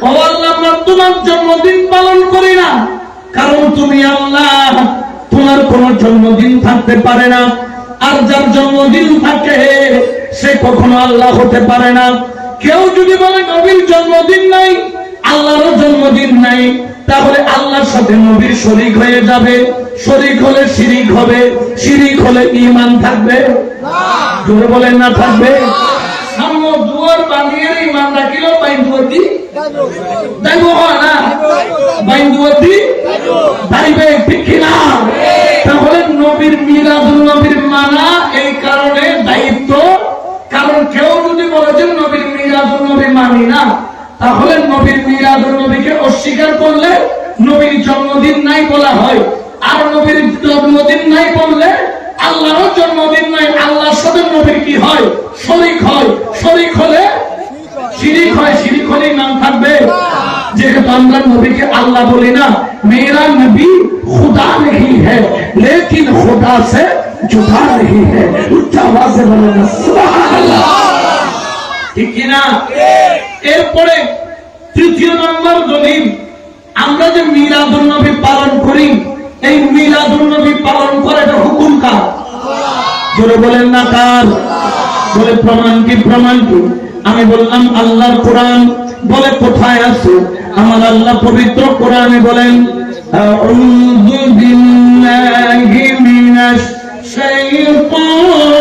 ও আল্লাহ আমরা তোমার জন্মদিন পালন করি না কারণ তুমি আল্লাহ, তোমার কোন জন্মদিন থাকতে পারে না। আর যার জন্মদিন থাকে সে কখনো আল্লাহ হতে পারে না। কেউ যদি বলে নবীর জন্মদিন নাই, আল্লাহর জন্মদিন নাই, তাহলে আল্লাহর সাথে নবীর শরীক হয়ে যাবে। শরীক হলে শিরিক হবে, শিরিক হলে ঈমান থাকবে। জোরে বলেন না থাকবে? সামনে দুয়ার বানিয়ে ঈমান রাখিল বাইন্দুয়াতি দাইব না, বাইন্দুয়াতি দাইবে, ঠিক না? তাহলে নবীর মিলাদুন নবীর মানা এই কারণে দায়িত্ব। কারণ কেউ যদি বলে যে নবীর মিলাদুন নবী মানি না, তাহলে নবীর মিলাদুন নবীকে অস্বীকার করলে নবীর জন্মদিন নাই বলা হয়। আর নবীর জন্মদিন নাই বললে আল্লাহর জন্মদিন নাই, আল্লাহর সাথে নবীর কি হয়? শরীক হয়। শরীক হলে শিরিক হয়, শিরিক হলে ঈমান থাকবে। যেহেতু আমরা নবীকে আল্লাহ বলি না, মেরা নবী খুদা नहीं है लेकिन खुदा से जुदा नहीं है। উচ্চ আওয়াজে বলেন সুবহানাল্লাহ, ঠিক কি না? এরপরে তৃতীয় নম্বর দলিল, আমরা যে মিলাদুন নবী পালন করি, এই মিলাদুন নবী পালন করাটা হুকুম কার? জোরে বলেন না কার? বলে প্রমাণ কি? প্রমাণ কি? আমি বললাম আল্লাহর কোরআন। বলে কোথায় আছে? আমার আল্লাহ পবিত্র কোরআনে বলেন আউযু বিল্লাহি মিনাশ শাইতানির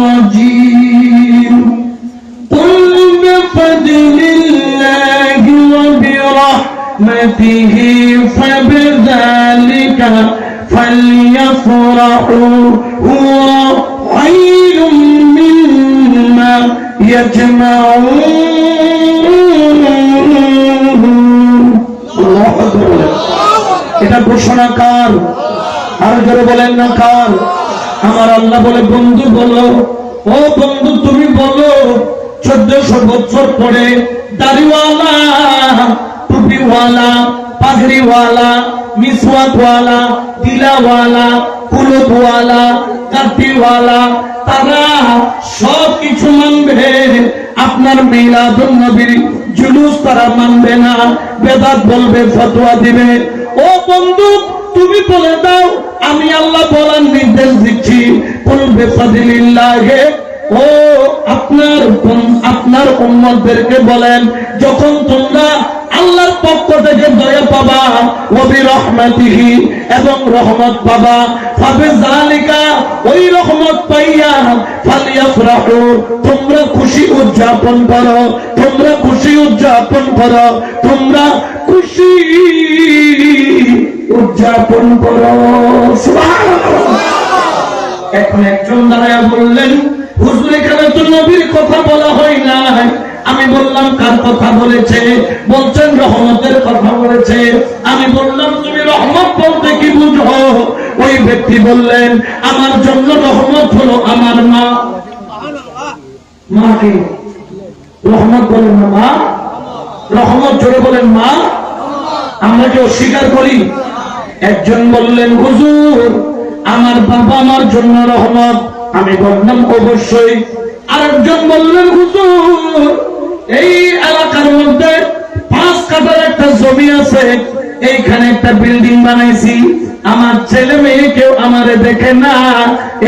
রাজীম কুল বিফদলিল্লাহি ওয়া বিরাহমাতিহি ফাবিযালিকা ফালইফরাহু হুয়া খায়রুম মিম্মা ইয়াজমাউন। এটা ঘোষণা কার? আর জোরে বলেন না কার? আমার আল্লাহ বলে বন্ধু বলো, ও বন্ধু তুমি বলো 1400 বছর পরে দাড়িওয়ালা, টুপিওয়ালা, পাগড়িওয়ালা, মিসওয়াকওয়ালা, দিলাওয়ালা, কুলুবওয়ালা, কাটিওয়ালা, তারা সব কিছু মানবে, আপনার মিলাদুন নবীর জুলুস তারা মানবে না, বেদাত বলবে, ফতোয়া দিবে। ও বন্ধু তুমি বলে দাও, আমি আল্লাহ বলার নির্দেশ দিচ্ছি, কুল বিফাদিলিল্লাহি। ও আপনার উম্মতদেরকে বলেন, যখন তোমরা আল্লাহর পক্ষ থেকে দয়া পাবা, ওয়া বিরহমাতিহি এবং রহমত পাবা, ফাবিযালিকা ওই রহমত পাইয়া ফালিয়াফরাহু তোমরা খুশি উদযাপন করো, তোমরা খুশি উদযাপন করো, তোমরা খুশি উদযাপন করো। সুবহানাল্লাহ। এখন একজন দাঁড়ায়া বললেন, হুজুর এখানে তো নবীর কথা বলা হয় না, আমি বললাম কার কথা বলেছে? বলছেন রহমতের কথা বলেছে। আমি বললাম তুমি রহমত বলতে কি বুঝো? ওই ব্যক্তি বললেন আমার জন্য রহমত হলো আমার মা। মাকে রহমত বলেন না মা? রহমত জোরে বলেন মা। আমরা কি অস্বীকার করি? একজন বললেন হুজুর আমার বাবা আমার জন্য রহমত। আমি বললাম অবশ্যই। আরেকজন বললেন হুজুর এই এলাকার মধ্যে 5 কাঠার একটা জমি আছে, এইখানে একটা বিল্ডিং বানাইছি, আমার ছেলে মেয়ে কেউ আমারে দেখে না,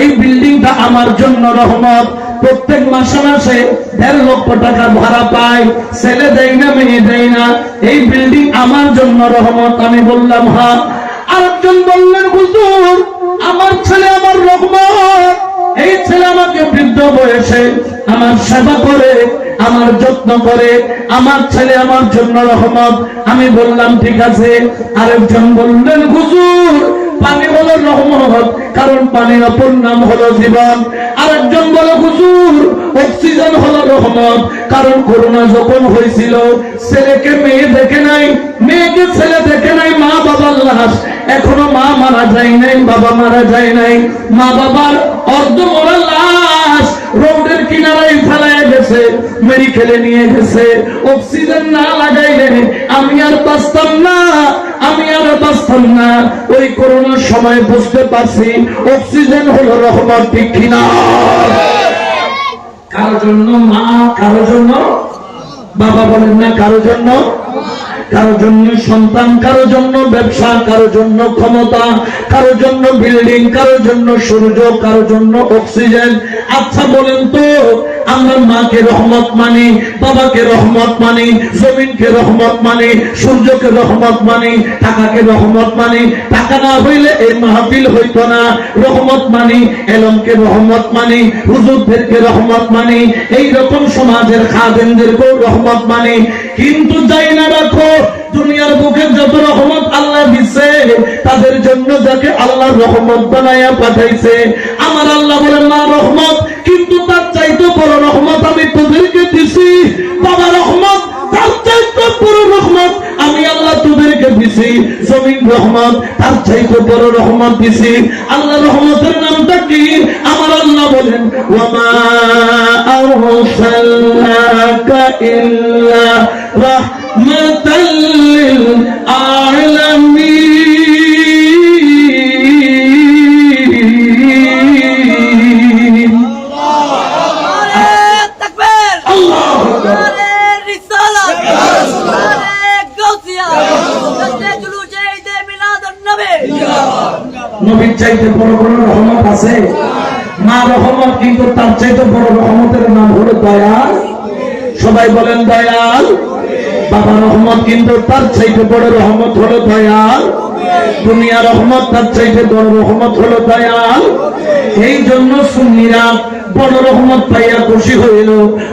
এই বিল্ডিংটা আমার জন্য রহমত। প্রত্যেক মাসে মাসে 1.5 লক্ষ টাকা ভাড়া পাই, ছেলে দেয় না মেয়ে দেয় না, এই বিল্ডিং আমার জন্য রহমত। আমি বললাম হ্যাঁ। আরেকজন বললেন হুজুর আমার ছেলে আমার রহমত, এই ছেলে আমাকে বৃদ্ধ বয়সে আমার সেবা করে আমার যত্ন করে, আমার ছেলে আমার জন্য রহমত। আমি বললাম ঠিক আছে। আরেকজন বললেন হুজুর পানি হলো রহমত, কারণ পানির অপর নাম হলো জীবন। আরেকজন বলে হুজুর অক্সিজেন হলো রহমত, কারণ করোনা যখন হয়েছিল ছেলেকে মেয়ে দেখে নাই, মেয়েকে ছেলে দেখে নাই, মা বাবার লাশ এখনো মা মারা যায় নাই, বাবা মারা যায় নাই, মা বাবার অর্ধ মরা লাশ রোডের কিনারায় ফেলায় গেছে, মেডিকেলে নিয়ে গেছে। অক্সিজেন না লাগাইলে আমি আর বাঁচতাম না, আমি আর বাঁচতাম না। ওই করোনার সময় বুঝতে পারছি অক্সিজেন হলো রহমত, ঠিক কিনা? কারো জন্য মা, কারো জন্য বাবা, বলেন না কারো জন্য, কারো জন্য সন্তান, কারো জন্য ব্যবসা, কারো জন্য ক্ষমতা, কারো জন্য বিল্ডিং, কারো জন্য সূর্য, কারো জন্য অক্সিজেন। আচ্ছা বলেন তো আমরা মাকে রহমত মানি, বাবাকে রহমত মানি, জমিনকে রহমত মানি, সূর্যকে রহমত মানি, টাকাকে রহমত মানি, টাকা না হইলে এই মাহফিল হইতো না, রহমত মানি, এলমকে রহমত মানি, হুজুরদেরকে রহমত মানি, এই রকম সমাজের খাদেমদেরকেও রহমত মানি। কিন্তু যাই না রাখো দুনিয়ার বুকে যত রহমত আল্লাহ দিচ্ছে তাদের জন্য যাকে আল্লাহ রহমত বানায়া পাঠাইছে, আমার আল্লাহ বলেন না রহমত, কিন্তু তার চাইতে বড় রহমত আমি তোদেরকে দিছি। বাবা রহমত, তার চাইতে বড় রহমত আমি আল্লাহ তোদেরকে দিছি। জমিন রহমত, তার চাইতে বড় রহমত দিছি। আল্লাহ রহমতের নামটা কি? আমার আল্লাহ বলেন ওয়ামা আরসালনাকা ইল্লা রাহমাতাল লিল আলামিন। নবীর চাইতে বড় বড় রহমত আছে? মা রহমত, কিন্তু তার চাইতে বড় রহমতের নাম হলো দয়াল। সবাই বলেন দয়াল। বাবা রহমত, কিন্তু তার চাইতে বড় রহমত হলো দয়াল। দুনিয়া রহমত, তার চাইতে বড় রহমত হলো দয়াল। এই জন্য সুন্নিরা বড় রহমত পাইয়া খুশি হইল।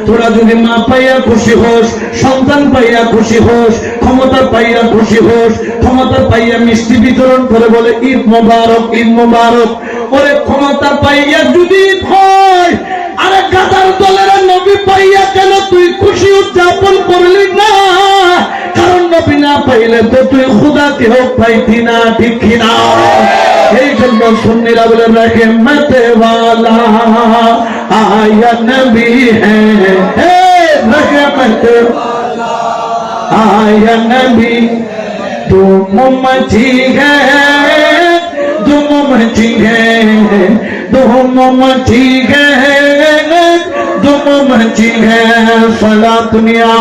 তোরা যদি মা পাইয়া খুশি হোস, সন্তান পাইয়া খুশি হোস, ক্ষমতা পাইয়া খুশি হোস, ক্ষমতা পাইয়া মিষ্টি বিতরণ করে বলে ঈদ মোবারক, ঈদ মোবারক। ওরে ক্ষমতা পাইয়া যদি হয় আরে গাদার দলের নবী পাইয়া কেন তুই খুশি উদযাপন করলি না? কারণ নবী না পাইলে তো তুই খুদাকে হোক পাইতি না, ঠিক কিনা? এই জন্য সুন্নিরা বলে রহমত ওয়ালা আয়া নবী হ্যায়, রহমত आया नबी धूम मची है, धूम मची है, धूम मची है, धूम मची है। सलात या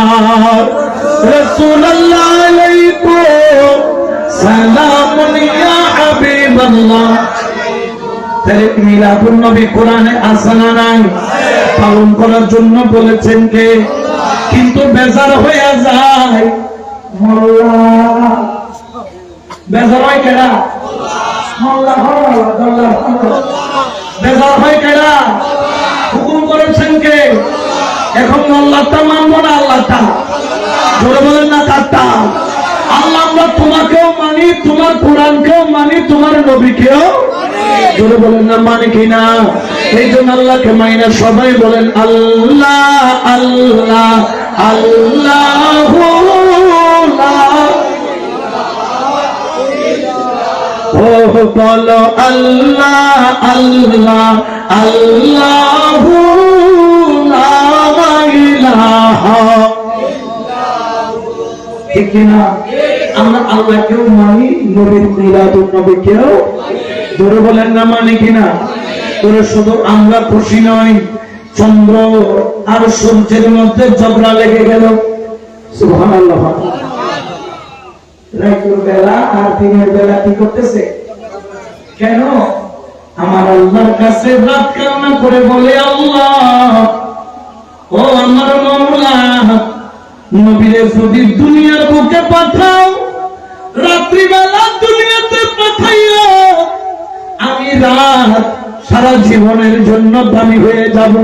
रसूल अल्लाह अलैकुम, सलाम या हबीब अल्लाह। তাহলে মিলাদুন নবী কোরআনে আছে না নাই? পালন করার জন্য বলেছেন কে? কিন্তু বেজার হয়ে যায় মোল্লা। বেজার হয় কেডা? মোল্লা। বেজার হয় কেডা? হুকুম করেছেন কে? এখন মোল্লাটা মানবো না আল্লাহটা? জোরে বলেন না কারটা? আল্লাহ আমরা তোমাকেও মানি, তোমার কোরআনকেও মানি, তোমার নবীকেও। জোরে বলেন না মানি কিনা? এই জন্য আল্লাহকে মাইনা সবাই বলেন আল্লাহ আল্লাহ আল্লাহু লা ও বলো আল্লাহ আল্লাহ আল্লাহু লা ইলাহা ঠিক না? আমরা আল্লাহকেও মানি, নবীর মিলাদুন নবীকেও ধরে বলেন না মানি কিনা? তোরে শুধু আমরা খুশি নই, চন্দ্র আর সূর্যের মধ্যে ঝগড়া লেগে গেল, সুবহানাল্লাহ। রাতের বেলা আর দিনের বেলা কি করতেছে? কেন? আমার আল্লাহর কাছে রাত কান্না করে বলে আল্লাহ ও আমার মাওলা, নবীরে যদি দুনিয়ার বুকে পাঠাও, রাত্রিবেলা দুনিয়াতে পাঠাইও, আমি রাত সারা জীবনের জন্য দামি হয়ে যাব।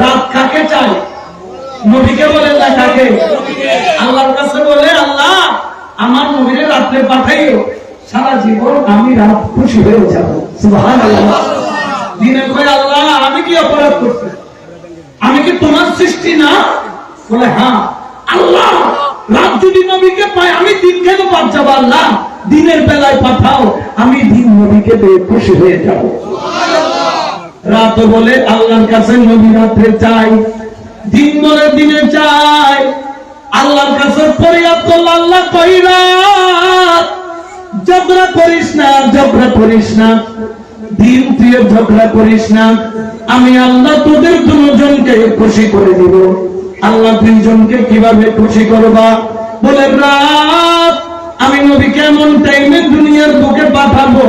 রাত কাকে চাই? নবীকে বলে না কাকে? আল্লাহর কাছে বলে আল্লাহ আমার নবীরে রাত্রে পাঠাইও, সারা জীবন আমি রাত খুশি হয়ে যাব, সুবহানাল্লাহ। দিনে কয় আল্লাহ আমি কি অপরাধ করছি? আমি কি তোমার সৃষ্টি না? বলে হ্যাঁ। আল্লাহ রাত যদি নবীকে পাই আমি দিন কেন বাদ যাবো? আল্লাহ দিনের বেলায় পাঠাও, আমি দিন নবীকে পেয়ে খুশি হয়ে যাব। রাত বলে আল্লাহর কাছে নবী রাত্রে চাই, দিন বলে দিনে চাই। আল্লাহর কাছে ফরিয়াদ করল, আল্লাহ কই রাত ঝগড়া করিস না, ঝগড়া করিস না, দিন তুই ঝগড়া করিস না, আমি আল্লাহ তোদের দুজনকে খুশি করে দিব। আল্লাহ দুইজনকে কিভাবে খুশি করবা? বলে রাত আমি নবীকে এমন টাইমে দুনিয়ার বুকে পাঠাবো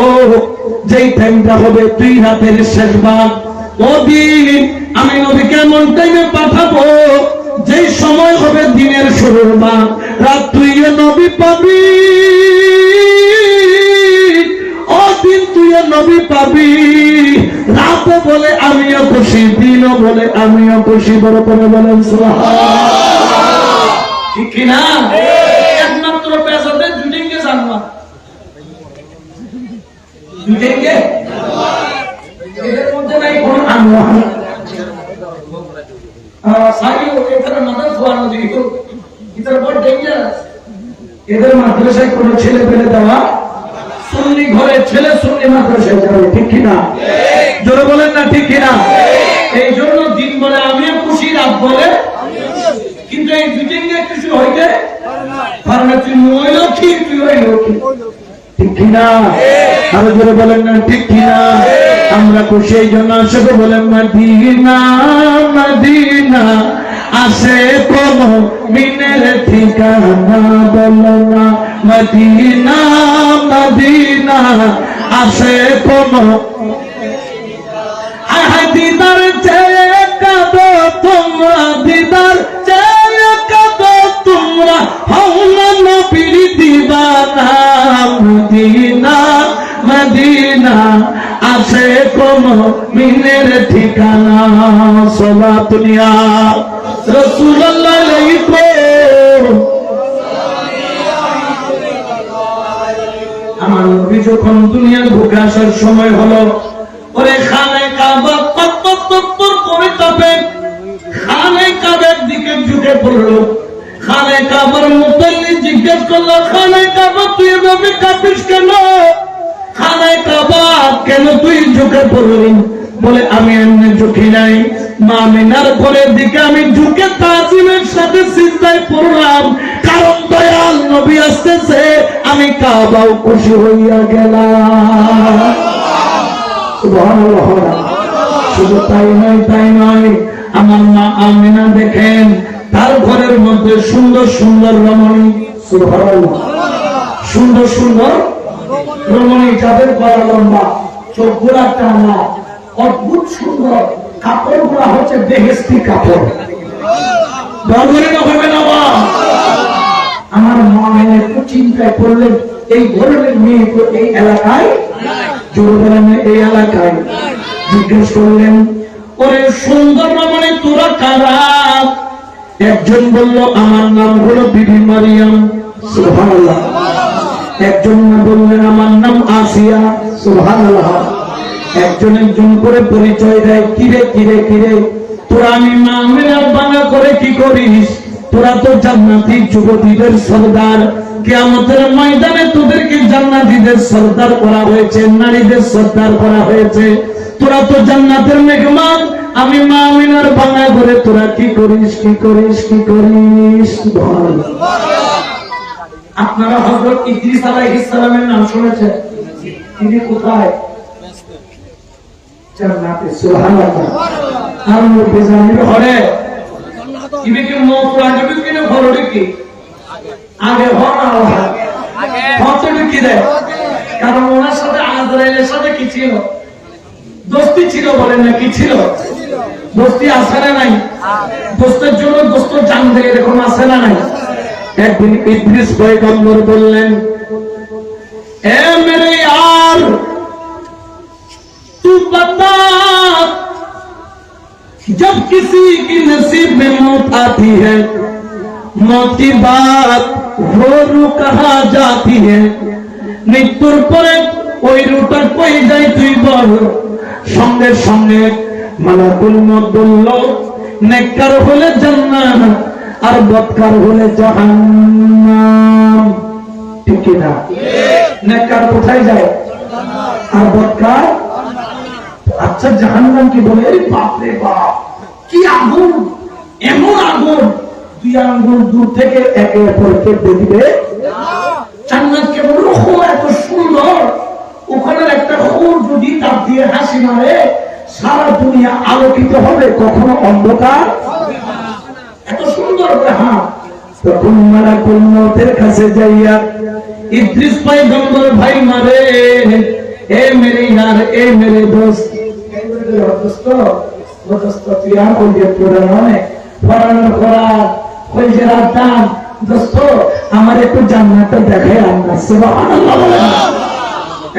যেই টাইমটা হবে তুই রাতের শেষ ভাগ। ও দিন আমি নবীকে এমন টাইমে পাঠাবো যেই সময় হবে দিনের শুরুর ভাগ। রাত তুই নবী পাবি, ও দিন তুই নবী পাবি। রাত বলে আমিও খুশি, দিনও বলে আমিও খুশি। বড় করে বলেন সুবহানাল্লাহ, ঠিক কিনা? একমাত্র পেশাতে জুটেঙ্গে জানবা, জুটেঙ্গে এদের মধ্যে নাই কোন আনওয়ার সাইও এটার মাদার খোয়ানো দিই তো এটার বড় ডেঞ্জারাস। এদের মাদ্রাসায় কোন ছেলে ফেলে দেওয়া, সুন্নি ঘরে ছেলে সুন্নি মাদ্রাসায় যাবে, ঠিক কিনা? জোরে বলেন না ঠিক কিনা? এই জন্য দিন বলে আমিও খুশি, রাত বলে কিন্তু এই দুজনকে কিছু হইতে পারে না। তুই ওই লক্ষ্মী, তুই ওই লক্ষ্মী, ঠিক কিনা? আরো জোরে বলেন না ঠিক কিনা? আমরা খুশি এই জন্য সবাই বলেন মদিনা মদিনা আসে কোন মিনের ঠিকানা, বলো না মদিনা মদিনা আসে কোন দিদার চেয়ে কাঁদো তোমরা, দিদার চেয়ে কাঁদো তোমরা, হও না নবীর দিবানা। মদিনা মদিনা আসে কোন মিনের ঠিকানা, সালাতুল ইয়া রাসূলুল্লাহ আলাইকুম। আমার নবী যখন দুনিয়ার বুকে আসার সময় হলো, ওরে খানে কাবা তত্তর করে তবে খানে কাবার দিকে ঝুঁকে পড়লো। খানে কাবার মুতাল্লি জিজ্ঞেস করলো, খানে কাবা তুই এভাবে কাঁপিস কেন? খানে কাবা কেন তুই ঝুঁকে পড়লি? বলে আমি এমনি ঝুঁকি নাই, মা আমিনার ঘরের দিকে আমি ঝুঁকে তাজিমের সাথে সিজদায় পড়লাম, কারণ দয়াল নবী আসতেছে, আমি কাবাও খুশি হইয়া গেলাম। সুবহানাল্লাহ। শুধু তাই নয়, আমার মা আমিনা দেখেন তার ঘরের মধ্যে সুন্দর সুন্দর রমণী, সুবহানাল্লাহ, সুন্দর সুন্দর রমণী, যাদের গলা লম্বা, চোখ গুলা টানা, অদ্ভুত সুন্দর, কাপড় গুলা হচ্ছে বেহেশতি কাপড়। আমার মা মেনে কুচি চিন্তায় পড়লেন এই ধরনের মেয়ে তো এই এলাকায়, জোর বলেন এই এলাকায়। জিজ্ঞেস করলেন, ওরে সুন্দর রমণী তোরা কারা? একজন বলল আমার নাম হলো বিবি মারিয়াম, সুবহানাল্লাহ। একজন বললেন আমার নাম আসিয়া, সুবহানাল্লাহ। একজন একজন করে পরিচয় দেয়। কিরে কিরে কিরে তোরা আমি মা আমিনার বানা করে কি করিস? তোরা তো জান্নাতি যুবতীদের সর্দার, কিয়ামতের ময়দানে তোদেরকে জান্নাতীদের সর্দার করা হয়েছে, নারীদের সর্দার করা হয়েছে। তোরা তো জান্নাতের মেহমান, আমি মা আমিনার বানা করে তোরা কি করিস কি করিস কি করিস? আপনারা হযরত ইদ্রিস আলাইহিস সালামের নাম শুনেছেন? তিনি কোথায়? জান্নাতে, সুবহানাল্লাহ। আর নবী জামির ঘরে ইবে কি মত লাগবে কিনা ঘরে কি আগে হওয়া আগে হতে কি দেয়? কারণ ওনার সাথে আজরাইলের সাথে কি ছিল? দোস্তি ছিল, বলেন না কি ছিল? দোস্তি আছে না নাই? দোস্তের জন্য দোস্ত জান দেয়, এরকম আছে না নাই? একদিন ইদ্রিস পয়গম্বর বললেন, এ মেরে यार तू बता जब किसी की नसीब में मौत आती है, मौत की बात वो रू कहा जाती है? मृत्युर पर ওই রুটা কই যায় তুই বল। সঙ্গে সঙ্গে মালাকুল মউত বলল, নেককার হলে জান্নাত আর বদকার হলে জাহান্নাম। ঠিক কি না? নেককার কোথায় যায় আর বদকার? আচ্ছা জাহান্নাম কি বলে? বাপ রে বাপ, কি আগুন! এমন আগুন 2 আঙ্গুল দূর থেকে একে অপরকে দিবে। জান্নাত কেমন রকম এত সুন্দর, ওখানে একটা খুর যদি তাপ দিয়ে হাসি মারে সারা দুনিয়া আলোকিত হবে, কখনো অন্ধকার এত সুন্দর। হ্যাঁ, তখন মালাকুল মউতের কাছে যাইয়া ইদ্রিস পয়গম্বর ভাই মারে, এ মেরে यार এ মেরে দোস্ত, দোস্ত দোস্ত তুই আর কোন দিয়ে পুরানো নে পরানোর করা কই যে রাতাম দোস্ত আমার একটু জান্নাতটা দেখাই আমরা, সুবহানাল্লাহ।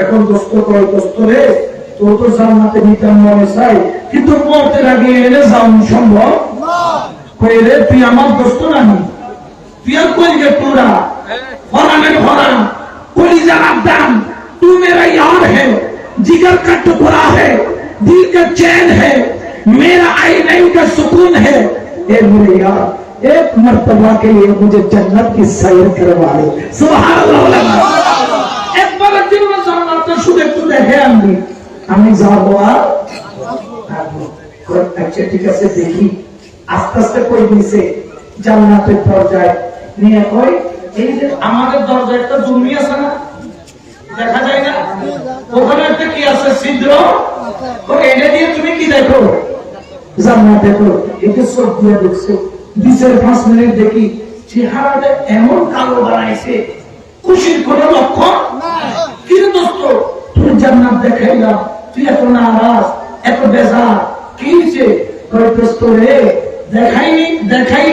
এখন দোস্ত কই, দোস্ত রে তোর তো জান্নাতে নিতে মনে চাই, কিন্তু মরতে আগে এনে যাওয়া সম্ভব না। কই রে তুই আমার দোস্ত নানি, তুই আর কই গে পুরা ফরানের ফরান কলিজা রাতাম, तू मेरा यार है, जिगर का टुकड़ा है, दिल का चैन है, मेरा आईने का सुकून है। ए मेरे यार एक मर्तबा के लिए मुझे जन्नत की सैर करवा दे, सुभान अल्लाह। एक बार जीवन জান্নাতটা শুধু একটু দেখে আমি যাবো আর আচ্ছা ঠিক আছে দেখি। আস্তে আস্তে কই দিছে জান্নাতের দরজায় নিয়ে, কই এই যে আমাদের দরজায় একটা জমি আছে না, দেখা যায় না? ওখানে একটা কি আছে ছিদ্র, এটা দিয়ে তুমি কি দেখো? জান্নাত দেখো। এটা সব দিয়ে দেখছো 2-5 মিনিট দেখি চেহারাটা এমন কালো বানাইছে, খুশির কোনো লক্ষণ কি রে দোস্ত? তুই জান্নাত দেখাইলাম, তুই এত নারাজ এত বেজার কি হয়েছে? কই দোস্ত রে দেখাইনি, দেখাই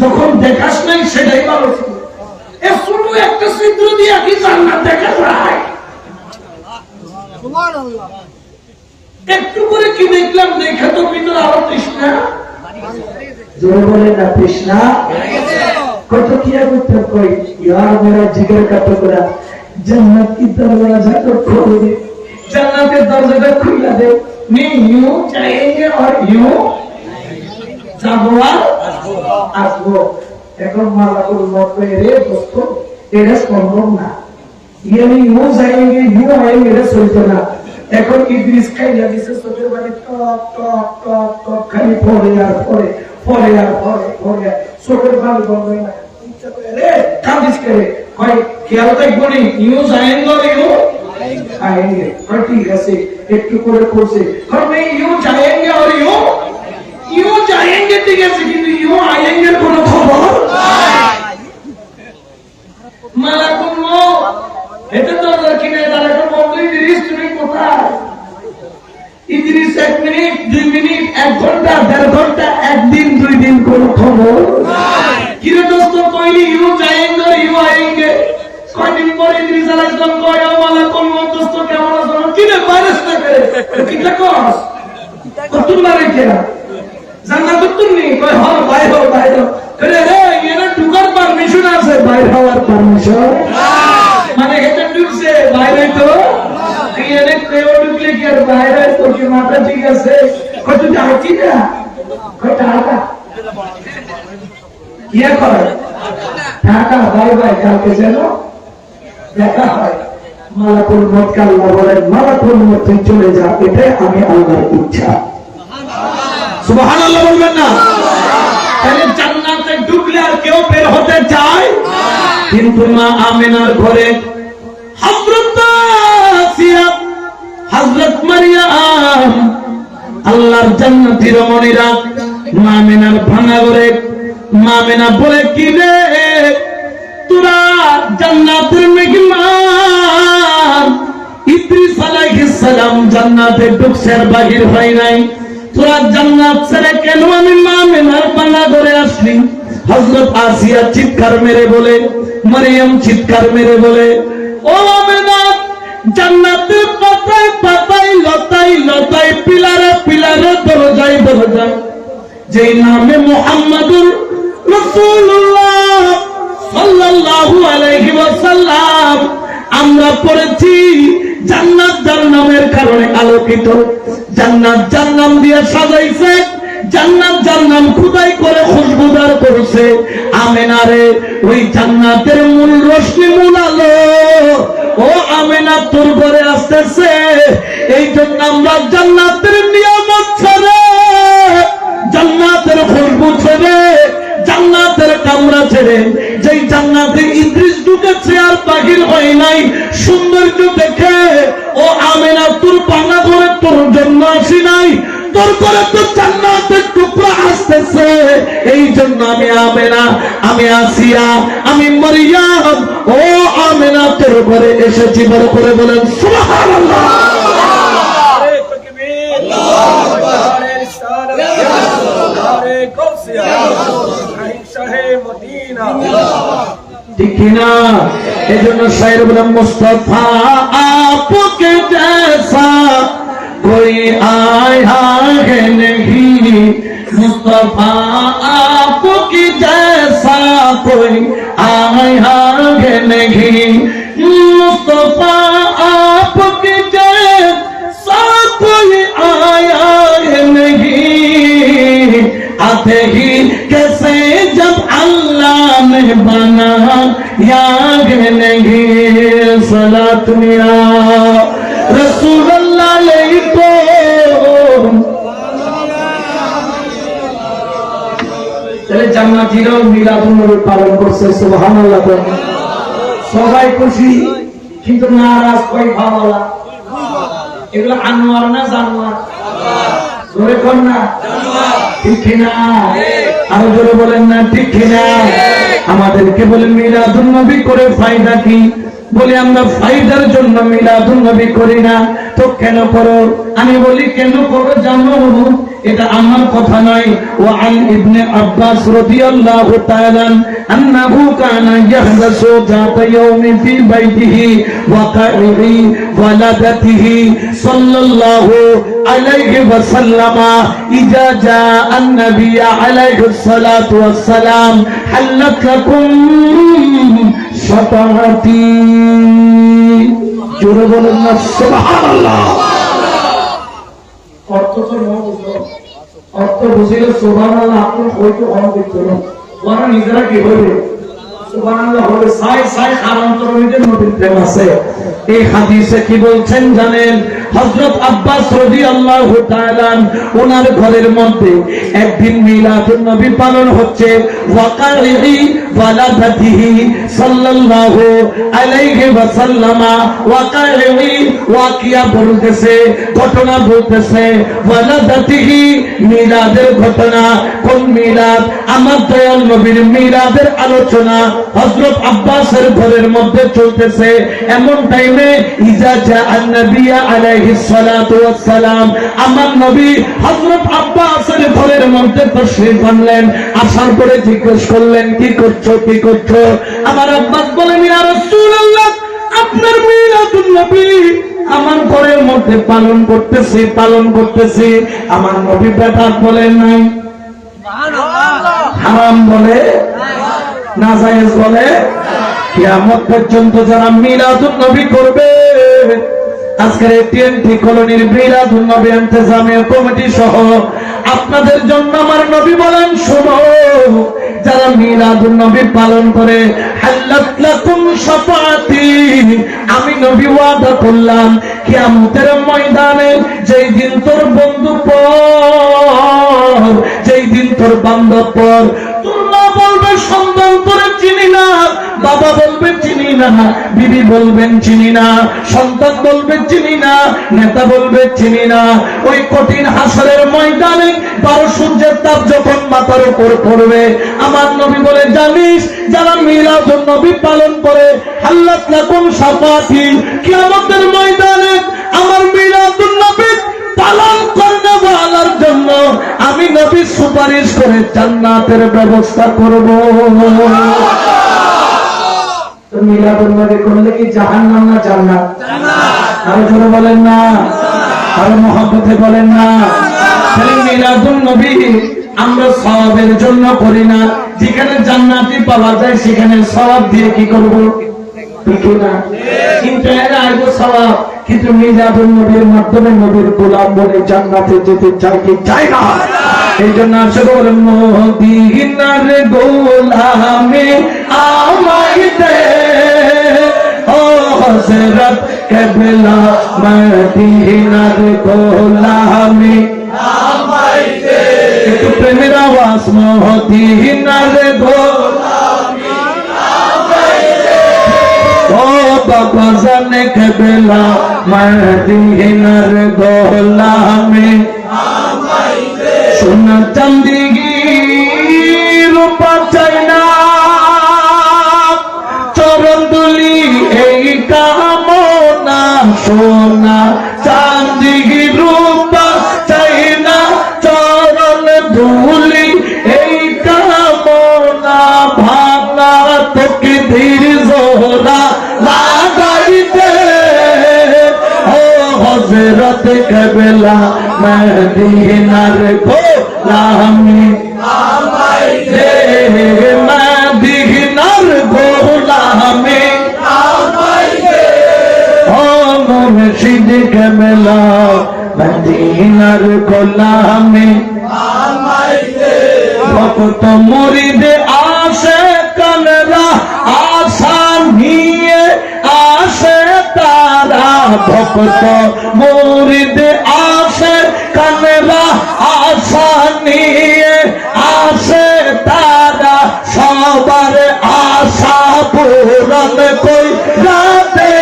যখন দেখাস নাই সেটাই ভালো ছিল। এ শুধু একটা ছিদ্র দিয়ে কি জান্নাত দেখা যায়? সুবহানাল্লাহ। একটু করে কি দেখলাম, দেখে তো ভিতরে আরো তৃষ্ণা, জোরে বলে না তৃষ্ণা কত কি করতে। কই यार मेरा जिगर का टुकड़ा जन्नत की दरवाजा तो खोल दे, জান্নাতের দরজাটা খুলে দে। मैं यूं चाहेंगे और यूं যাবো আর আসবো। এখন মালাকুল মউত রে দোস্ত এটা সম্ভব না, ইয়ানি यूं जाएंगे यूं आएंगे এটা চলতো না। এখন ইদ্রিস খাইলা দিছে চোখের পানি টপ টপ টপ টপ খালি পড়ে আর পড়ে, পড়ে আর পড়ে, পড়ে চোখের পানি বন্ধ হয় না। ইচ্ছা করে রে কাঁদিস করে, কই খেয়াল থাকবো নি यूं जाएंगे और यूं आएंगे। কই ঠিক আছে একটু করে পড়ছে, কই मैं यूं जाएंगे और यूं जाएंगे ঠিক আছে, কিন্তু यूं आएंगे কোনো খবর নাই। মালাকুল মউত এটা তো কিনে দাঁড়া করে বলতো, ইদ্রিস তুমি কোথায়? ইদ্রিস 1 মিনিট 2 মিনিট 1 ঘন্টা 1.5 ঘন্টা 1 দিন 2 দিন কোনো খবর নাই। কি রে দোস্ত কইলি यूं जाएंगे और यूं आएंगे, কয়দিন পরে ইদ্রিস আলাইহিস সালাম কয় ও মালাকুল মউত দোস্ত কেমন আছো কি রে বাইরে থেকে কি কস কত মারে কেনা জান্নাত তুমি কয় হ্যাঁ বাইরে করে রে এর ঢুকার পারমিশন আছে বাইরে হওয়ার পারমিশন মানে এটা ঢুকছে বাইরে তো এনে কেউ ঢুকলে কি আর বাইরে তো কি মাথা ঠিক আছে কত যাচ্ছি না কত টাকা কি করে টাকা বাই বাই কালকে যেন দেখা হয় মালাকুল মউত কে আল্লাহ বলেন মালাকুল মউত চলে যা এটাই আমি আল্লাহর ইচ্ছা সুবহানাল্লাহ বলবেন না তাহলে জান্নাতে ঢুকলে আর কেউ বের হতে চায় কিন্তু মা আমিনার ঘরে হযরত আসিয়া হযরত মারিয়াম আল্লাহর জান্নাতি রমণীরা মা আমিনার ভাঙা ঘরে মা আমিনা বলে কি রে তোরা জান্নাতের মেহমান ইদ্রিস আলাইহিস সালাম জান্নাতে ঢুকছে আর বাহির হয় নাই তোরা জান্নাত ছেড়ে কেন আমি মা আমিনার ভাঙা ঘরে আসলি হযরত আসিয়া চিৎকার মেরে বলে মারিয়াম চিৎকার মেরে বলে ও আমিনা জান্নাতের পাতায় পাতায় লতায় লতায় পিলারে পিলারে দরজায় দরজায় যেই নামে মুহাম্মাদুর রাসূলুল্লাহ সাল্লাল্লাহু আলাইহি ওয়াসাল্লাম আমরা পড়েছি জান্নাত যার নামের কারণে আলোকিত জান্নাত যার নাম দিয়ে সাজাইছে জান্নাত যার নাম খোদাই করে খুশবুদার করেছে আমিনারে ওই জান্নাতের মূল রোশনি মূল আলো ও আমিনা তোর ঘরে আসতেছে এই জন্য আমরা জান্নাতের নিয়ামত ছেড়ে জান্নাতের খুশবু ছেড়ে জান্নাতের কামরা ছেড়ে যেই জান্নাতে ইদ্রিস ঢুকেছে আর বাহির হয় নাই সৌন্দর্য দেখে ও আমিনা তোর পানা ঘরে তোর জন্য আসি নাই তোর করে তো জান্নাতের টুকরা আসতেছে এই জন্য আমি আমিনা আমি আসিয়া আমি মারিয়াম ও আমিনা তোর ঘরে এসেছি বড় করে বলেন সুবহানাল্লাহ আরে তাকবীর আল্লাহু আকবার আরে রিসালাত ইয়া রাসূলুল্লাহ আরে কৌসিয়া শাহে মদিনা ঠিক না এজন্য শায়ের বলেন মুস্তাফা আপকে জैसा कोई आया है नहीं मुस्तफा आपकी जैसा कोई आया है नहीं मुस्तफा आपकी जैसा कोई आया है नहीं आते ही कैसे जब अल्लाह ने बनाया है नहीं सलात मिया रसूल अल्लाह জান্নাতীরাও মিলাদুন নবী পালন করছে সুবহানাল্লাহ সবাই খুশি কিন্তু নারাজ কই ভাওয়ালা এগুলো আনোয়ার না জানোয়ার জোরে কোন না ঠিক না আরো জোরে বলেন না ঠিক না আমাদেরকে বলে মিলাদুন নবী করে ফায়দা কি বলি আমরা ফায়দার জন্য মিলাদুন নবী করি না তো কেন করো আমি বলি কেন করো জানো এটা আমার কথা নয় ওয়ান ইবনে আব্বাস রাদিয়াল্লাহু তাআলা আন্নাহু কানা ইয়াহদাসু যাতা ইয়াউমিন ফি বাইতিহি ওয়া কাইহি ওয়ালাদাতিহি সাল্লাল্লাহু আলাইহি ওয়াসাল্লাম ইজা জাআ আন-নবী আলাইহিস সালাতু ওয়াস সালাম হাল্লাত লাকুম শাফাআতি জোরে বলেন না সুবহানাল্লাহ অর্থ তো বুঝলো অর্থ বুঝিলে সুবহানাল্লাহ আপনি হয়তো অনবিত ওরা নিজেরা কি বলবে সুবহানাল্লাহ বলে সাই সাই খারান্তরীদের নবীর প্রেম আছে এই হাদিসে কি বলছেন জানেন হযরত আব্বাস রাদিয়াল্লাহু তাআলা ওনার ঘরের মধ্যে একদিন মিলাদুন নবী পালন হচ্ছে ওয়াকাইহি ওয়ালাদাতিহি সাল্লাল্লাহু আলাইহি ওয়াসাল্লাম ওয়াকাইহি ওয়াকিয়া বলতেছে ঘটনা বলতেছে ওয়ালাদাতিহি মিলাদের ঘটনা কোন মিলাদ আমার দয়াল নবীর মিলাদের আলোচনা হযরত আব্বাসের ঘরের মধ্যে চলতেছে এমন টাইমে ইজা জা আন-নবী আলাইহিস সালাতু ওয়াস সালাম আমার নবী হযরত আব্বাসের ঘরের মধ্যে তশরীফ আনলেন আসার পরে জিজ্ঞেস করলেন কি করছো আমার আব্বাস বলেন ইয়া রাসূলুল্লাহ আপনার মিলাদুন নবী আমার ঘরের মধ্যে পালন করতেছি আমার নবী বেদাত বলেন নাই, হারাম বলে, নাজায়েজ বলে। কিয়ামত পর্যন্ত যারা মিলাদুন নবী করবে, আজকের টিএনটি কলোনির মিলাদুন নবী ইন্তেজামিয়া কমিটি সহ আপনাদের জন্য আমার নবী বলেন, শোনো, যারা মিলাদুন নবী পালন করে হাল্লাত লাকুম শাফাআতি, আমি নবী ওয়াদা করলাম কিয়ামতের ময়দানে যেই দিন তোর বন্ধু পর, যেই দিন তোর বান্ধব পর, তোর মা বলবে সন্তান তোরে চিনি না, বাবা বলবে চিনি না, বিবি বলবেন চিনি না, সন্তান বলবে চিনি না, নেতা বলবে চিনি না। ওই কঠিন হাসরের ময়দানে 12 সূর্যের তাপ যখন মাথার উপর পড়বে, আমার নবী বলে, জানিস যারা মিলাদুন নবী পালন করে হাল্লাত লাকুম শাফাআতি, কিয়ামতের ময়দানে আমার মিলাদুন নবী পালন করনে ওয়ালার জন্য আমি নবী সুপারিশ করে জান্নাতের ব্যবস্থা করব। তো মিলাদুন নবী করলে কি জাহান্নাম না জান্নাত? জান্নাত। আরো জোরে বলেন না, আরো মহব্বতে বলেন না। তাহলে মিলাদুন নবী আমরা সওয়াবের জন্য করি না, যেখানে জান্নাতি পাওয়া যায় সেখানে সওয়াব দিয়ে কি করব? ঠিক না? কিন্তু এর আগে সওয়াব, কিন্তু মিলাদুন নবীর মাধ্যমে নবীর গোলাম বনে জান্নাতে যেতে চায় কি চায় না? এই জন্য আসে বলেন, মদিনার গোলামে আমায় দে ও হযরত কেবলা, মদিনার গোলামে আমায় দে। একটু প্রেমের আওয়াজ, মদিনার গোলামে আমায় দে ও বাবা জানে কেবলা, মদিনার গোলামে আমায় দে। সোনা চাঁদি রূপা চাই না, চরণ দুলি এই কামনা, সোনা চাঁদি রূপা চাই না, চরণ ধুলি এই কামনা, ভাঙা তোকে ধীর জোরা লাগাইতে ও হযরত কেবলা, মদিনার গোলামে আমায় দে, মদিনার গোলামে আমায় দে ও মুর্শিদ কেবলা, মদিনার গোলামে আমায় দে। ভক্ত মুরিদ আসে কানরা আশা নিয়ে আসে তারা, ভক্ত মুরিদ আসে কানরা আশা নিয়ে আসে তারা, সবার আশা পূরণ কই রাতে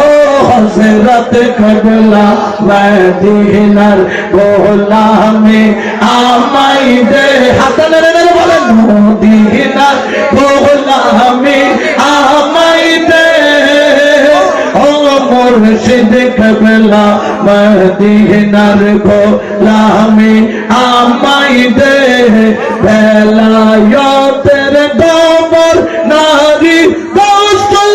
ও হযরত কেবলা, মদিনার গোলামে আমায় দে। হাত নেড়ে বলেন, মদিনার গোলামে আমায় দে ও মুর্শিদ কেবলা, মদিনার গোলামে আমায় দে। বেলায়েতের গওহর নারী গৌসুল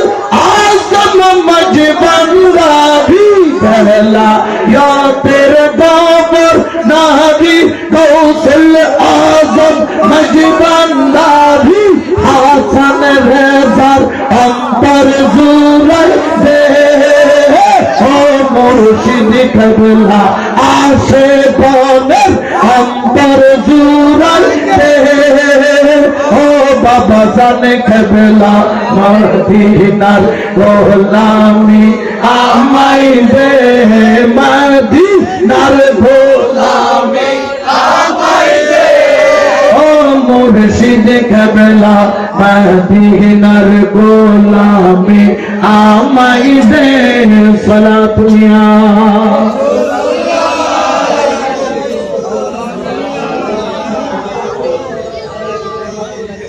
আযম মজবন্দারি, বেলায়েতের গওহর নারী গৌসুল আযম মজবন্দারি, হাসান রেজার অন্তর জুরাই দে ও মুর্শিদ কেবলা, আসে বনের অন্তর জুরাই দে ও বাবা জানে কেবলা, মদিনার গোলামি আমায় দে, মদিনার গোলামি আমায় দে ও মুর্শিদ কেবলা, মদিনার গোলামি আমায় দে। সালাতুয়া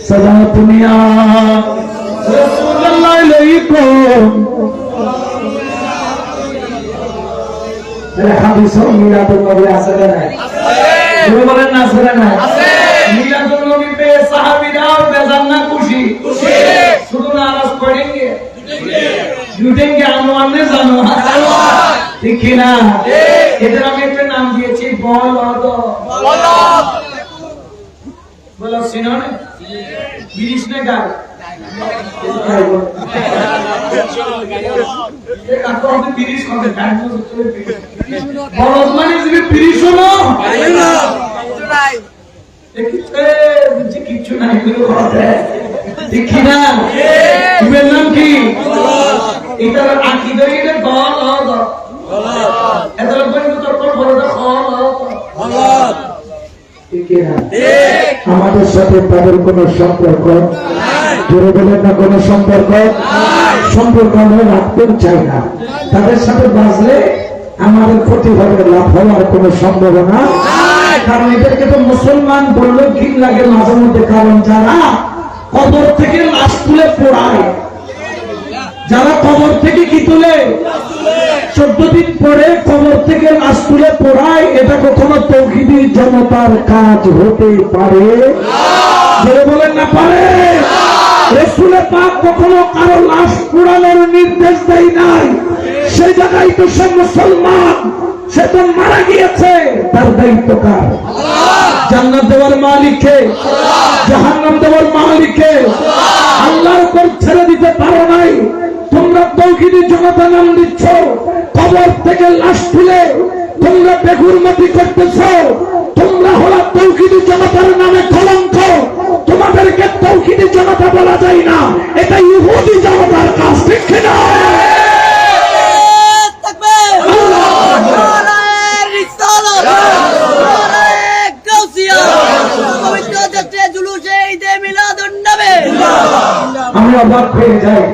সালাতুয়া রাসূলুল্লাহ আলাইকুম। হাদিস মিলাদুন নবী আছে না? আছে। বলেন না আছে না? আছে। মিলাদুন নবী पे সাহাবীরা বেজান না খুশি? খুশি। শুধু নামাজ পড়েंगे লুটেঙ্গে আনোয়ার জানোয়ার, ঠিক কিনা? এদের আমি একটা নাম দিয়েছি বলদ। বলো চিনো না? বিরিশ না গায় বলদ মানে বিরিশ হলো কিচ্ছু নাই, ঠিক কিনা? তোমার নাম কি? এটার আকিদা এটা বলদ। এত আমাদের সাথে তাদের কোন সম্পর্ক, জোরে বলেন না, কোন সম্পর্ক আমরা রাখতে চাই না। তাদের সাথে বাঁচলে আমাদের ক্ষতি হবে, লাভ হওয়ার কোন সম্ভাবনা। কারণ এদেরকে তো মুসলমান বললে কি লাগে মাঝে মধ্যে, কারণ যারা কবর থেকে লাশ তুলে পোড়ায়, যারা কবর থেকে কি তুলে 14 দিন পরে কবর থেকে লাশ তুলে পোড়ায়, এটা কখনো তৌহিদি জনতার কাজ হতে পারে? যারা বলেন না পারে। রাসূল পাক কখনো কারো লাশ পোড়ানোর নির্দেশ দেয় নাই। সেই জায়গায় তো সে মুসলমান, সে তো মারা গিয়েছে, তার দায়িত্ব কার? জান্নাত দেওয়ার মালিক কে? জাহান্নাম দেওয়ার মালিক কে? আল্লাহর উপর ছেড়ে দিতে পারো নাই। তোমরা তৌহিদি জনতা নাম দিচ্ছ, কবর থেকে লাশ তুলে তোমরা বেগুরমতি করতেছ। তোমরা হলো তৌহিদি জনতার নামে কলঙ্ক। তোমাদেরকে তৌহিদি জনতা বলা যায় না, এটা ইহুদি জনতার কাজ, ঠিক কিনা? আমি অবাক হয়ে যাই,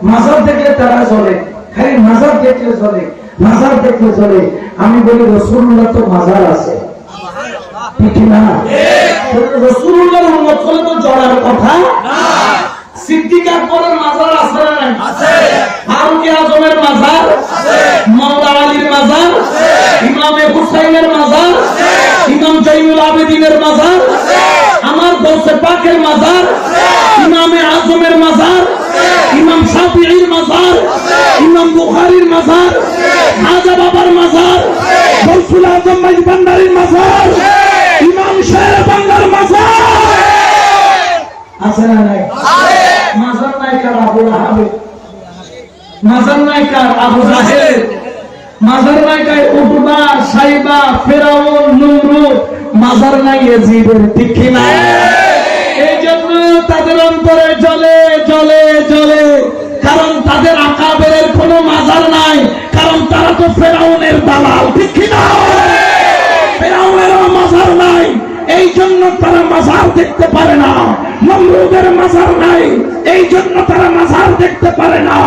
মাজার দেখলে তারা চলে, খালি মাজার দেখলে চলে, মাজার দেখলে চলে। আমি বলি রাসূলুল্লাহ তো মাজার আছে, ঠিক না? রাসূলুল্লাহর উম্মত হলে তো জড়ার কথা না। সিদ্দিক আকবরের মাজার আছে না নাই? আছে। ফারুক আজমের মাজার আছে, মাওলা আলীর মাজার আছে, ইমামে হুসাইনের মাজার আছে, ইমাম জয়নুল আবেদিনের মাজার আছে, আমার গৌসে পাকের মাজার আছে, ইমামে আজমের মাজার আছে, ইমাম শাফিঈর মাজার আছে, ইমাম বুখারীর মাজার আছে, খাজা বাবার মাজার আছে, গৌসুল আজম মাইজভান্ডারীর মাজার আছে, ইমাম শের বাংলার মাজার আছে না নাই? আছে। মাজার নাই কার? আবু লাহাব। মাজার নাই কার? আবু জাহেল। মাজার নাই কার? উতবা, সাইবা, ফিরাউন, নমরুদ। মাজার নাই ইয়াজিদের, ঠিক কি না? এই জন্য তাদের অন্তরে জ্বলে জ্বলে জ্বলে, কারণ তাদের আকাবেরের কোনো মাজার নাই, কারণ তারা তো ফিরাউনের দালাল, ঠিক কি না? ফিরাউনেরও মাজার নাই, এই জন্য তারা মাজার দেখতে পারে না। নমরুদের মাজার নাই, এই জন্য তারা মাজার দেখতে পারে না।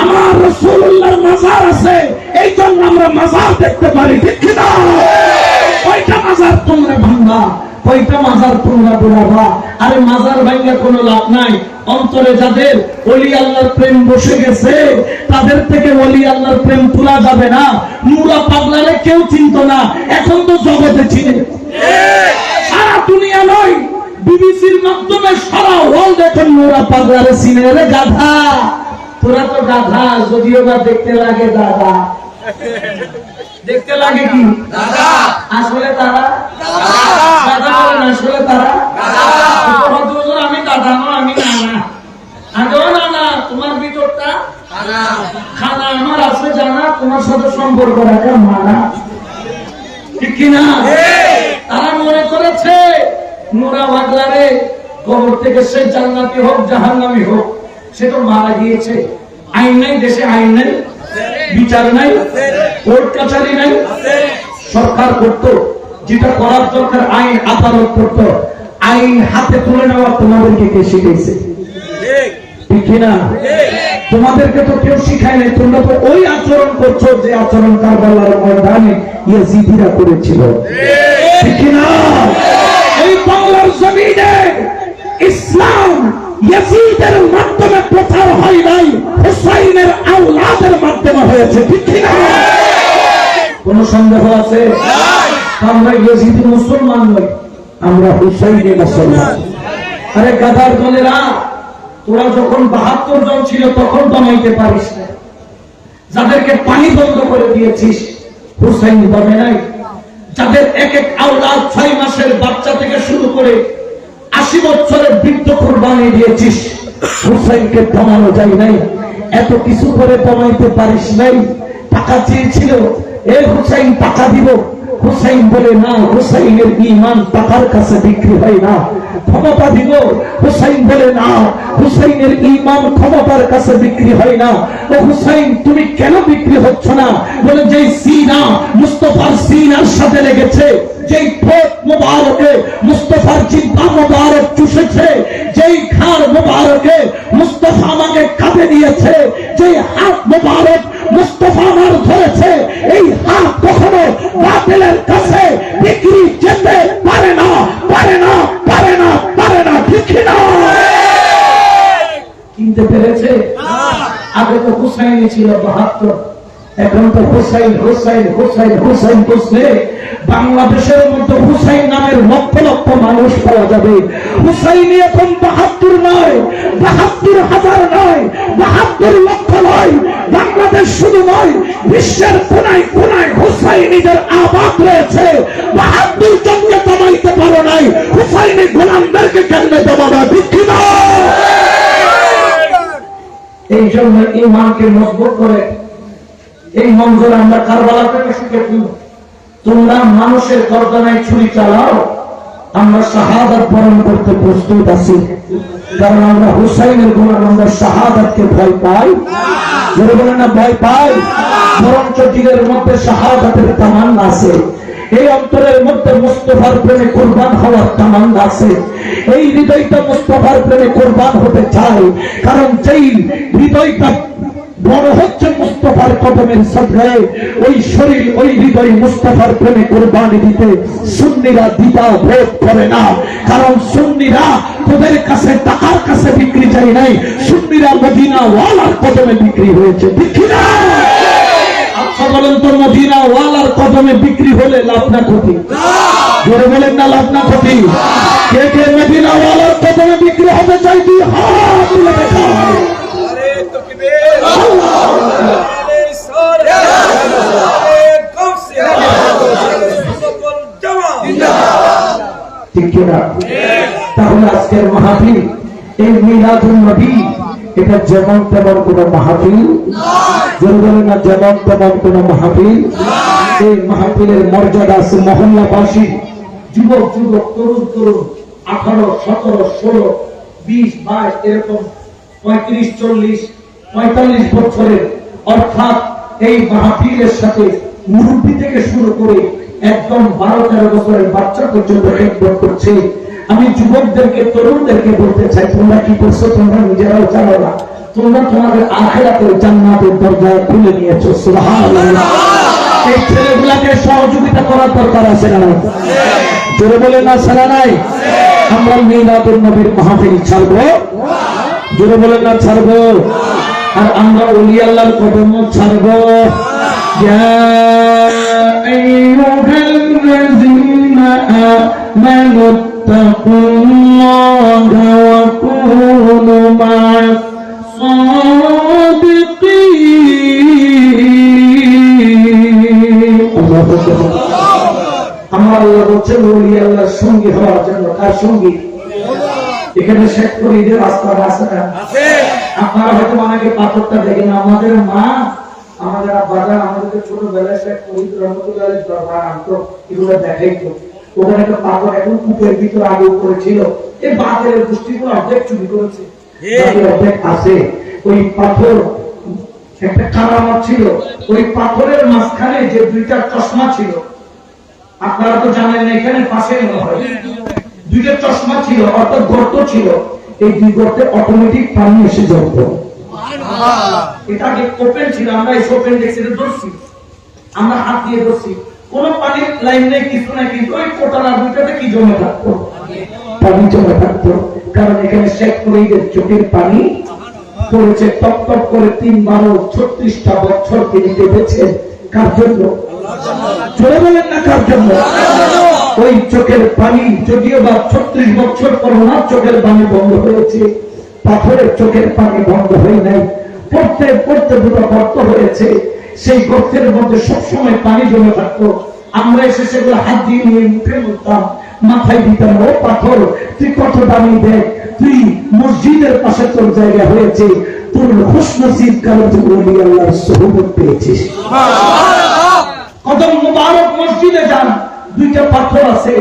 আমার রাসূলুল্লাহর মাজার আছে, এই জন্য আমরা মাজার দেখতে পারি, ঠিক কি না? কয়টা মাজার তোমরা ভাঙবা, কয়টা মাজার তোমরা বোলাবা? আরে মাজার ভাঙলে কোনো লাভ নাই। অন্তরে যাদের ওলি আল্লাহর প্রেম বসে গেছে, তাদের থেকে ওলি আল্লাহর প্রেম তোলা যাবে না। মুরা পাগলারে কেউ চিনত না, এখন তো জগতে চিনে। সারা দুনিয়া নয়, বিবিসির মাধ্যমে সারা ওয়ার্ল্ড এখন মুরা পাগলারে চিনে। রে গাধা, তোরা তো গাধা, যদিও বা দেখতে লাগে দাদা। দেখতে লাগে কি দাদা, আসলে তারা দাদা বলেন, আসলে তারা আমি দাদা না, আমি নানা। আগেও নানা, তোমার ভিতরটা খানা আমার আছে জানা, তোমার সাথে সম্পর্ক রাখা মানা, ঠিক কিনা? তারা মনে করেছে নোরা পাগলারে কবর থেকে সে জান্নাতি হোক জাহান্নামী হোক, সে তো মারা গিয়েছে। আইন নাই দেশে, আইন নাই, বিচার নাই, কোর্ট কাছারি নাই। সরকার করতো যেটা করার দরকার, আইন আদালত করতো। আইন হাতে তুলে নেওয়া তোমাদেরকে কে শিখেছে, ঠিক না? তোমাদেরকে তো কেউ শিখায় নাই। তোমরা তো ওই আচরণ করছো যে আচরণ কারবালার ময়দানে ইয়াজিদিরা করেছিল, ঠিক না? এই বাংলার জমিনে ইসলাম ইয়াজিদের মাধ্যমে প্রচার হয় নাই, হুসাইনের আওলাদের মাধ্যমে হয়েছে, ঠিক না? কোন সন্দেহ আছে? আমরা ইয়াজিদি মুসলমান নই, আমরা হুসাইনি মুসলমান। আরে গাধার দলেরা, তোরা যখন 72 জন ছিল তখন বানাইতে পারিস না, যাদেরকে পানি বন্ধ করে দিয়েছিস হুসাইন বলে নাই, যাদের এক এক আওলাদ 6 মাসের বাচ্চা থেকে শুরু করে 80 বছরের বৃদ্ধ কুরবানি দিয়েছিস, হুসাইনকে দমানো যায় নাই। এত কিছু করে দমাইতে পারিস নাই। টাকা চেয়েছিল, এ হুসাইন টাকা দিব, হুসাইন বলে না, হুসাইনের ঈমান টাকার কাছে বিক্রি হয় না। ক্ষমতা দিব, হুসাইন বলে না, হুসাইনের ঈমান ক্ষমতার কাছে বিক্রি হয় না। ও হুসাইন তুমি কেন বিক্রি হচ্ছ না? বলে যেই সিনা মুস্তাফার সিনার সাথে লেগেছে, যেই ঠোঁট মুবারকে মুস্তাফার জিহ্বা মুবারক চুষেছে, যেই ঘাড় মুবারকে মুস্তাফা আমাকে কাঁধে দিয়েছে, যেই হাত মুবারক মুস্তাফা আমার ধরেছে, এই হাত কখনো বাতিলের কাছে বিক্রি যেতে পারে না, পারে না, পারে না, পারে না, ঠিক না? কিনতে পেরেছে? আগে তো হুসাইনই ছিল 72, এখন তো হুসাইন হুসাইন হুসাইন হুসাইন বসলে বাংলাদেশের মধ্যে হুসাইন নামের লক্ষ লক্ষ মানুষ পাওয়া যাবে। হুসাইনি এখন 72 নয়, 72,000 নয়, 72 লক্ষ নয়। বাংলাদেশ শুধু নয়, বিশ্বের কোনায় কোনায় হুসাইনিদের আবাদ রয়েছে। 72 জনকে দমাইতে পারো নাই, হুসাইনি গোলামদেরকে কেমনে দমাবে? ঠিক না? এই জন্য ঈমানকে মজবুত করে এই মঞ্জুর আমরা কারবালা থেকে শিখেছি। তোমরা মানুষের গর্দনায় ছুরি চালাও, আমরা শাহাদাত বরণ করতে প্রস্তুত আছি। কারণ আমরা হুসাইনের গোলাম, আমরা শাহাদাতকে ভয় পাই। যদি বলেন না ভয় পাই, বরঞ্চ দিলের মধ্যে শাহাদাতের তামান্না আছে। এই অন্তরের মধ্যে মুস্তাফার প্রেমে কুরবান হওয়ার তামান্না আছে। এই হৃদয়টা মুস্তাফার প্রেমে কুরবান হতে চায়। কারণ যেই হৃদয়টা বড় হচ্ছে মুস্তাফার কদমের সদকায়ে, ওই শরীর ওই হৃদয় মুস্তাফার প্রেমে কুরবানি দিতে সুন্নিরা দ্বিধা বোধ করে না। কারণ সুন্নিরা তোদের কাছে টাকার কাছে বিক্রি চাই নাই, সুন্নিরা মদিনা ওয়ালার কদমে বিক্রি হয়েছে। ঠিক না? আচ্ছা বলেন তো, মদিনা ওয়ালার কদমে বিক্রি হলে লাভ না ক্ষতি? জোরে বলেন না, লাভ না ক্ষতি? কে কে মদিনা ওয়ালার কদমে বিক্রি হতে চাই? তুই হাত তুলে দেখা। তাহলে আজকের মাহফিল এই মিলাদুন নবী, এটা যেমন তেমন কোন মাহফিল বলবেন না, যেমন তেমন কোন মাহফিল। এই মাহফিলের মর্যাদা আছে মহল্লাবাসী, যুবক যুবক, তরুণ তরুণ, 18, 17, 16, 20, 22 এরকম 35, 40, 45 বছরের, অর্থাৎ এই মাহফিলের সাথে মুরব্বী থেকে শুরু করে একদম 12-13 বছরের বাচ্চা পর্যন্ত খেদমত করছে। আমি যুবকদেরকে, তরুণদেরকে বলতে চাই, তোমরা কি করছো? তোমরা নিজেরাও জানো না, তোমরা তোমাদের আখিরাতের জান্নাতের দরজা খুলে নিয়েছো। সুবহানাল্লাহ। এই ছেলেগুলাকে সহযোগিতা করার দরকার আছে না? জোরে বলে না, ছাড়া নাই? আমরা মিলাদুন নবীর মাহফিল ছাড়বো? জোরে বলে না, ছাড়বো? আর আমরা ওলি আল্লাহর কদম ছাড়বো? ইয়া আইয়ুহাল্লাযীনা আমানু তাকুল্লাহা ওয়া কুনু মা'আস সাদিকিন। আমার আল্লাহ বলছেন ওলি আল্লাহর সঙ্গী হওয়ার জন্য। কার সঙ্গী? এখানে শেখ ফরিদের আস্তানা আছে না? আপনারা হয়তো অনেকে পাথরটা দেখেন। আমাদের মা, আমাদের আব্বাজান আমাদেরকে ছোটবেলায় শেখ ফরিদ রহমতুল্লাহ আলাইহির দরবার আনতো, এগুলো দেখাইতো। ওখানে একটা পাথর এখন কূপের ভিতরে আগে করেছিল, এই বাতের গোষ্ঠীগুলো অর্ধেক চুরি করেছে, অর্ধেক আছে। ওই পাথর একটা কারামত ছিল। ওই পাথরের মাঝখানে যে 2টা চশমা ছিল, আপনারা তো জানেন না, এখানে পাশে মনে হয় 2টা চশমা ছিল, অর্থাৎ গর্ত ছিল। এই 2 গর্তে অটোমেটিক পানি এসে জমত। এটা আগে ওপেন ছিল, আমরা এই ওপেন দেখছি, ধরছি, আমরা হাত দিয়ে ধরছি, কোন পানির লাইন নেই, কিছু নাই, কিন্তু ওই কোটালা 2টাতে কি জমে থাকতো? পানি জমে থাকতো। কারণ এখানে শেখ ফরিদের চোখের পানি পড়েছে টপ টপ করে 3-12-36টা বছর তিনি কেঁদেছেন। কার জন্য? চলে বলেন না, কার জন্য? ওই চোখের পানি, যদিও বা 36 বছর পর ওনার চোখের পানি বন্ধ হয়েছে, পাথরের চোখের পানি বন্ধ হয় নাই। পড়তে পড়তে দুটো গর্ত হয়েছে, সেই গর্তের মধ্যে সবসময় পানি জমে থাকতো। আমরা এসে সেগুলো হাত দিয়ে নিয়ে মুখে মুখতাম, মাথায় দিতাম, ও পাথর তুই কত দামি, দেখ তুই মসজিদের পাশে তোর জায়গা হয়েছে, তোর খুশনসিব কারণ তুই ওলি আল্লাহর সুবহাত পেয়েছিস। কদম মুবারক মসজিদে যান, দুইটা পাথর আছে,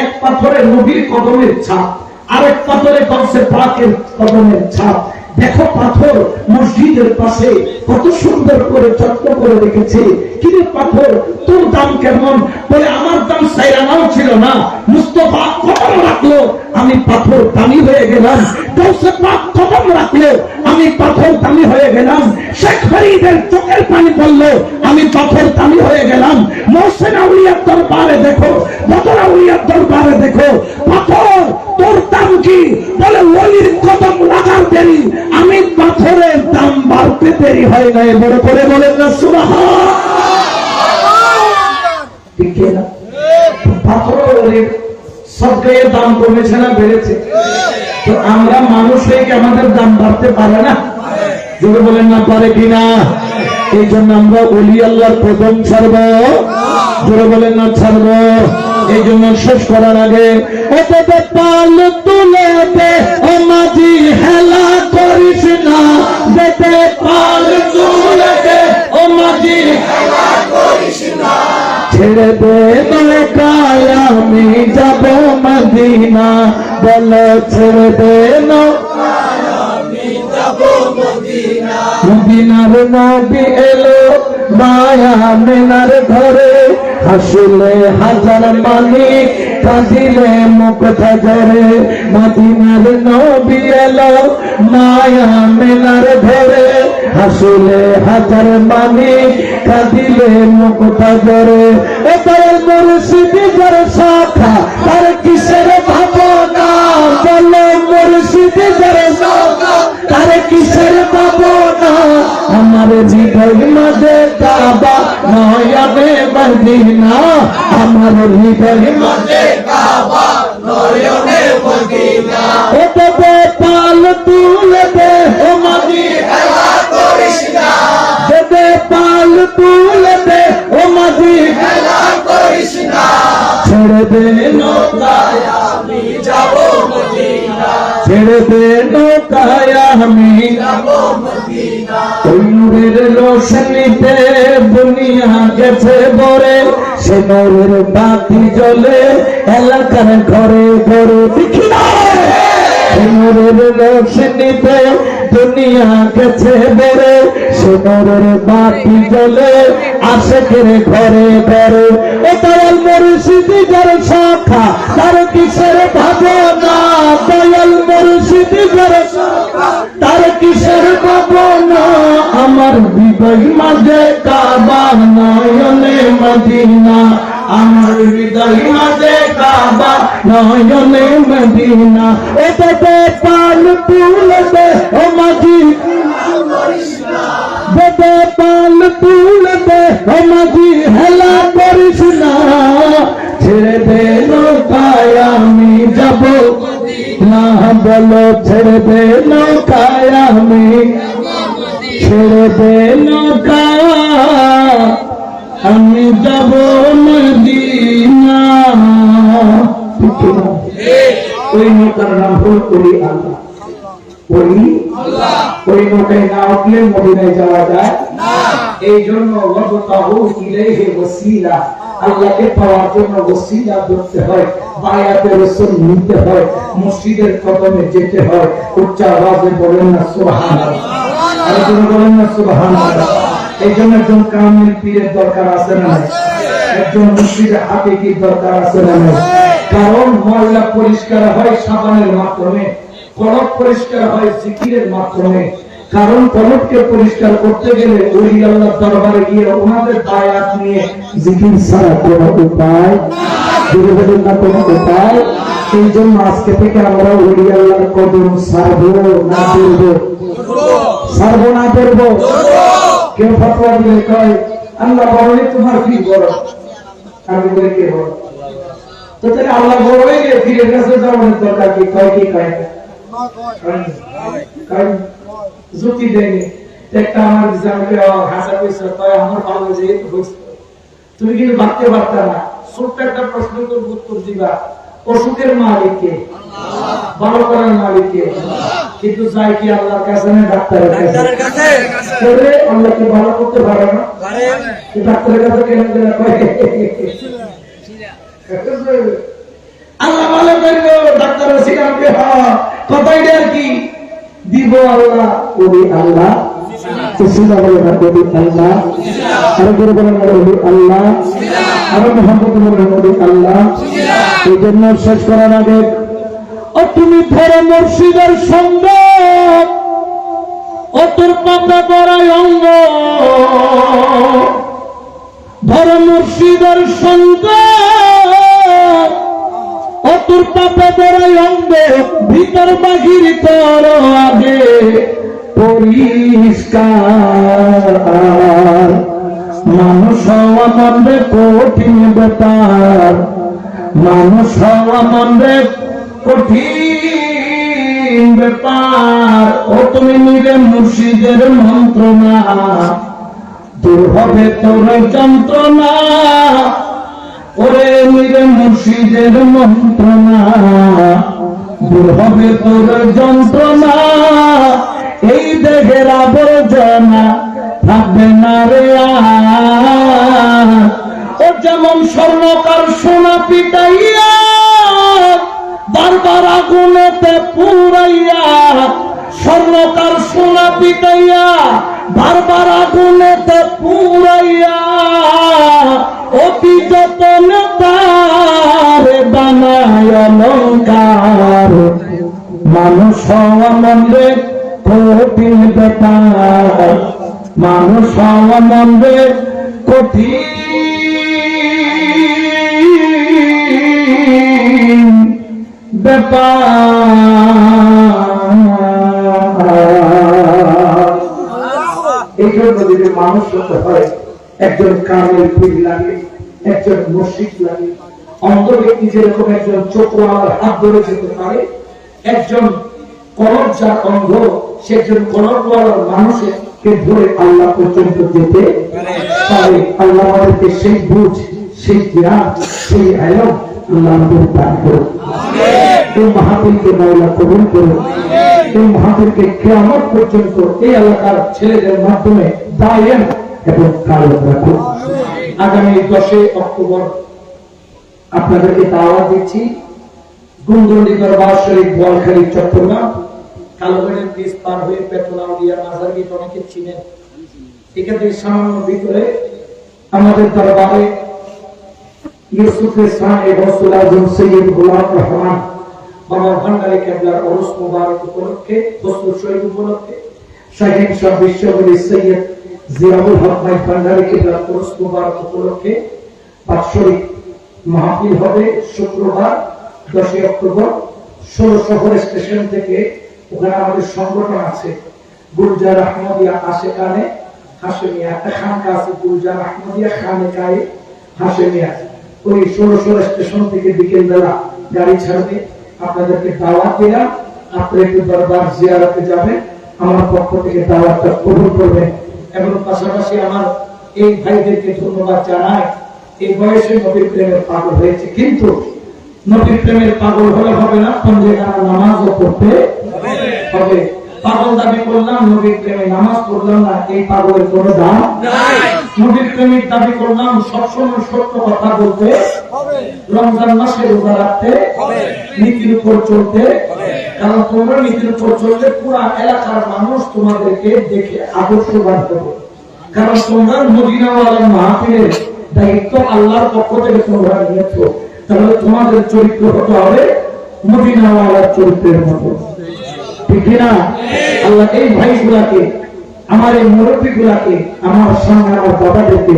এক পাথরে নবীর কদমের ছাপ, আরেক পাথরে কলসে পাকের কদমের ছাপ। দেখো পাথর মসজিদের পাশে কত সুন্দর করে যত্ন করে রেখেছে। কিরে পাথর তোর দাম কেমন? বলে আমার দাম সাইরানাও ছিল না, মুস্তাফা কদম রাখলো আমি পাথর দামি হয়ে গেলাম, কলসে পাক কদম রাখলো আমি পাথর দামি হয়ে গেলাম, শেখ ফরিদের চোখের পানি পড়লো আমি পাথর দামি হয়ে গেলাম। মহসিন আউলিয়ার দরবারে দেখো, বদর আউলিয়ার দরবারে দেখো, পাথর তোর দাম কি? বলে ওলির কদম লাগার দেরি, আমি পাথরের দাম বাড়তে দেরি হয় নাই। বড় করে বলেন না সুবহান। ঠিক না? পাথরের সবচেয়ে দাম কমেছে না বেড়েছে? তো আমরা মানুষ হয়ে কি আমাদের দাম বাড়তে পারে না? জোরে বলেন না পারে কিনা? এই জন্য আমরা ওলি আল্লাহর কদম ছাড়ব, জোরে বলেন না ছাড়ব। এই জন্য শেষ করার আগে ওতে পাল তুলে দে ও মাঝি হেলা করিস না, যেতে পাল তুলে দে ও মাঝি হেলা করিস না, ছেড়ে দে নৌকায় আমি যাব মদিনা, বলো ছেড়ে দে নৌকায় আমি যাব মদিনা। মদিনার নবী এলো মায়া মেনার ঘরে, হাসিলে হাজার মালিক কাঁদিলে মুক্তা ঝরে। মদিনার নবী এলো মায়া মেনার ঘরে, হাসিলে হাজার মালিক কাঁদিলে মুক্তা ঝরে। এবার মুর্শিদি যার শাখা তার কিসের ভাবনা, বলো মুর্শিদি যার শাখা তার কিসের ভাবনা। আমার হৃদয় মাঝে কাবা নয়নে মদিনা, আমার হৃদয় মাঝে কাবা নয়নে মদিনা। ও তবে পাল তুলে দে ও মাঝি হেলা করিস না, দে পাল তুলে দে ও মাঝি হেলা করিস না, ছেড়ে দে নৌকায় আমি যাব মদিনা, ছেড়ে দে নৌকায় আমি যাব মদিনা। ওই নূরের রোশনীতে দুনিয়া গেছে ভরে, সে নূরের বাতি জ্বলে এলাকার ঘরে ঘরে। দেখি না নূরের রোশনীতে দুনিয়া গেছে ভরে, সে নূরের বাতি জ্বলে আশিকের ঘরে ঘরে। ও দয়াল মুর্শিদি যার শাখা তার কিসের ভাবনা, দয়াল মুর্শিদি যার শাখা তার কিসের ভাবনা। আমার হৃদয় মাঝে কাবা নয়নে মদিনা, আমার হৃদয় মাঝে কাবা নয়নে মদিনা। ও তবে পাল তুলে দে ও মাঝি বেদে পাল তুলে দে ও মাঝি হেলা করিস না, ছেড়ে দে নৌকায় আমি যাব না, বলো ছেড়ে দে নৌকায় আমি, ছেড়ে দে নৌকায় আমি যাব মদিনা। ওই নৌকার নাম হল ওলি আল্লাহ। ওলি ওই নৌকায় না উঠলে মদিনায় যাওয়া যায় না। এই জন্য আল্লাহকে পাওয়ার জন্য ওসিলা ধরতে হয়, বায়াতে রাসূল নিতে হয়, মসজিদের কদমে যেতে হয়। উচ্চ আওয়াজে বলেন না সুবহানাল্লাহ, আরে তুমি বলেন না সুবহানাল্লাহ। এই জন্য একজন কামিল পীরের দরকার আছে না? একজন মুর্শিদ হাকিকির দরকার আছে না? কারণ ময়লা পরিষ্কার হয় সাবানের মাধ্যমে, কলব পরিষ্কার হয় জিকিরের মাধ্যমে। কারণ কলবকে পরিষ্কার করতে গেলে ওলি আল্লাহর দরবারে গিয়ে ওনাদের বায়াত নিয়ে জিকির ছাড়া কোনো উপায় না, কোনো উপায়। এই জন্য আজকে থেকে আমরা ওলি আল্লাহর কদম ছাড়বো না ধরবো? ছাড়বো না ধরবো? কেউ ফতোয়া দিলে কয় আল্লাহ বড়ই তোমার কি বড়, আমি বলি কে বড়? তো তাহলে আল্লাহ বড় হয়ে গেলে ফিরে কাছে যাওয়ার দরকার কি? কয় কি কয় যুক্তি দেয়নি। একটা আমার জানকে হাসা কইছে তাই আমার ভালো যেহেতু হইছে তুমি কিন্তু ভাবতে পারতা না ছোট্ট একটা প্রশ্ন তো উত্তর দিবা অসুখের মালিক কে আল্লাহ ভালো করার মালিক কে আল্লাহ কিন্তু যাই কি আল্লাহর কাছে না ডাক্তারের কাছে তবে আল্লাহকে ভালো করতে পারে না পারে ডাক্তারের কাছে কেন যায় কয় আল্লাহ ভালো করবে ডাক্তারের সিগারে হ্যাঁ কথাই আর কি দিব আল্লাহ ওই আল্লাহ সুসিলা বলে না ওই আল্লাহ আর করে বলে না ওই আল্লাহ আর মোহাম্মদ বলে ওই আল্লাহ এই জন্য শেষ করার আগে ও তুমি ধরে মুর্শিদের সঙ্গ ও তোর পাপা বড়াই অঙ্গ ধরে মুর্শিদের সঙ্গ ও তোর পাপা বড়াই অঙ্গ ভিতর বাহির কর আগে পরিষ্কার মানুষ হওয়া মনে কঠিন ব্যাপার মানুষ হওয়া মনে কঠিন ব্যাপার ও তুমি নিলে মুর্শিদের মন্ত্রণা দূর হবে তোর যন্ত্রণা ওরে নিলে মুর্শিদের মন্ত্রণা দূর হবে তোর যন্ত্রণা এই দেহের আবর্জনা থাকবে না রে ও যেমন স্বর্ণকার সোনা পিটাইয়া বারবার আগুনেতে পুরাইয়া স্বর্ণকার সোনা পিটাইয়া বারবার আগুনেতে পুরাইয়া অতি যতনে তারে বানায় অলঙ্কার মানুষ হওয়া মনে কঠিন ব্যাপার মানুষ হওয়া মনে কঠিন এই জন্য যদি মানুষ হতে হয় একজন কামেল পীর লাগে একজন মুর্শিদ লাগে অন্ধ ব্যক্তি যেরকম একজন চোখওয়ালার হাত ধরে যেতে পারে একজন কলব যার অন্ধ সেজন কলবওয়ালার মানুষের কে ধরে আল্লাহ পর্যন্ত যেতে পারে আল্লাহ আমাদেরকে সেই বুঝ সেই জ্ঞান সেই আলম আল্লাহ আমাদের দান করুন এই মাহফিলকে মাওলা কবুল করুন এই মাহফিলকে কিয়ামত পর্যন্ত এই এলাকার ছেলেদের মাধ্যমে দায়েম এবং কায়েম রাখুন আগামী 10 অক্টোবর আপনাদেরকে দাওয়াত দিচ্ছি গুন্দরী দরবার শরীফ বোয়ালখালী চট্টগ্রাম কালোবাড়ির ব্রিজ পার হয়ে পেট্রোলাউলিয়া মাজার গেট অনেকে চিনেন এখান থেকে সামান্য ভিতরে আমাদের দরবারে ইউসুফে শাহ গৌসুল আজম সৈয়দ গোলাম রহমান বাবা ভান্ডারী কেবলার ওরস মুবারক উপলক্ষে ফজলুল শহীদ উপলক্ষে শাহীন শাহ বিশ্ববলী সৈয়দ জিয়াউল হক ভাই ভান্ডারী কেবলার ওরস মুবারক উপলক্ষে বাৎসরিক মাহফিল হবে শুক্রবার 10 অক্টোবর 16 শহর স্টেশন থেকে ওখানে আমাদের সংগঠন আছে গুলজার আহমদিয়া আশেকানে হাশেমিয়া একটা খানকা আছে গুলজার আহমদিয়া খানেকায়ে হাশেমিয়া ওই 16 স্টেশন থেকে বিকেল বেলা গাড়ি ছাড়বে আপনাদেরকে দাওয়াত দিলাম আপনারা একটু দরবার জিয়ারতে যাবেন আমার পক্ষ থেকে দাওয়াতটা কবুল করবেন এবং পাশাপাশি আমার এই ভাইদেরকে ধন্যবাদ জানাই এই বয়সে নবীর প্রেমের পাগল হয়েছে কিন্তু নবীর প্রেমের পাগল হলে হবে না পঞ্জেগানা নামাজও পড়তে হবে পাগল দাবি করলাম নবীর প্রেমে নামাজ পড়লাম না এই পাগলের কোনো দাম নাই নবীর প্রেমের দাবি করলাম সবসময় সত্য কথা বলতে হবে রমজান মাসে রোজা রাখতে হবে নীতির উপর চলতে হবে কারণ তোমরা নীতির উপর চললে পুরো এলাকার মানুষ তোমাদেরকে দেখে আদর্শবান হবে কারণ তোমরা মদিনাওয়ালা মাহফিলের দায়িত্ব আল্লাহর পক্ষ থেকে তোমরা নিয়েছো তাহলে তোমাদের চরিত্র হতে হবে মদিনাওয়ালার চরিত্রের মতো ঠিক না আল্লাহ এই ভাইগুলাকে আমার এই মুরব্বী গুলাকে আমার সামনে আমার বাবাদেরকে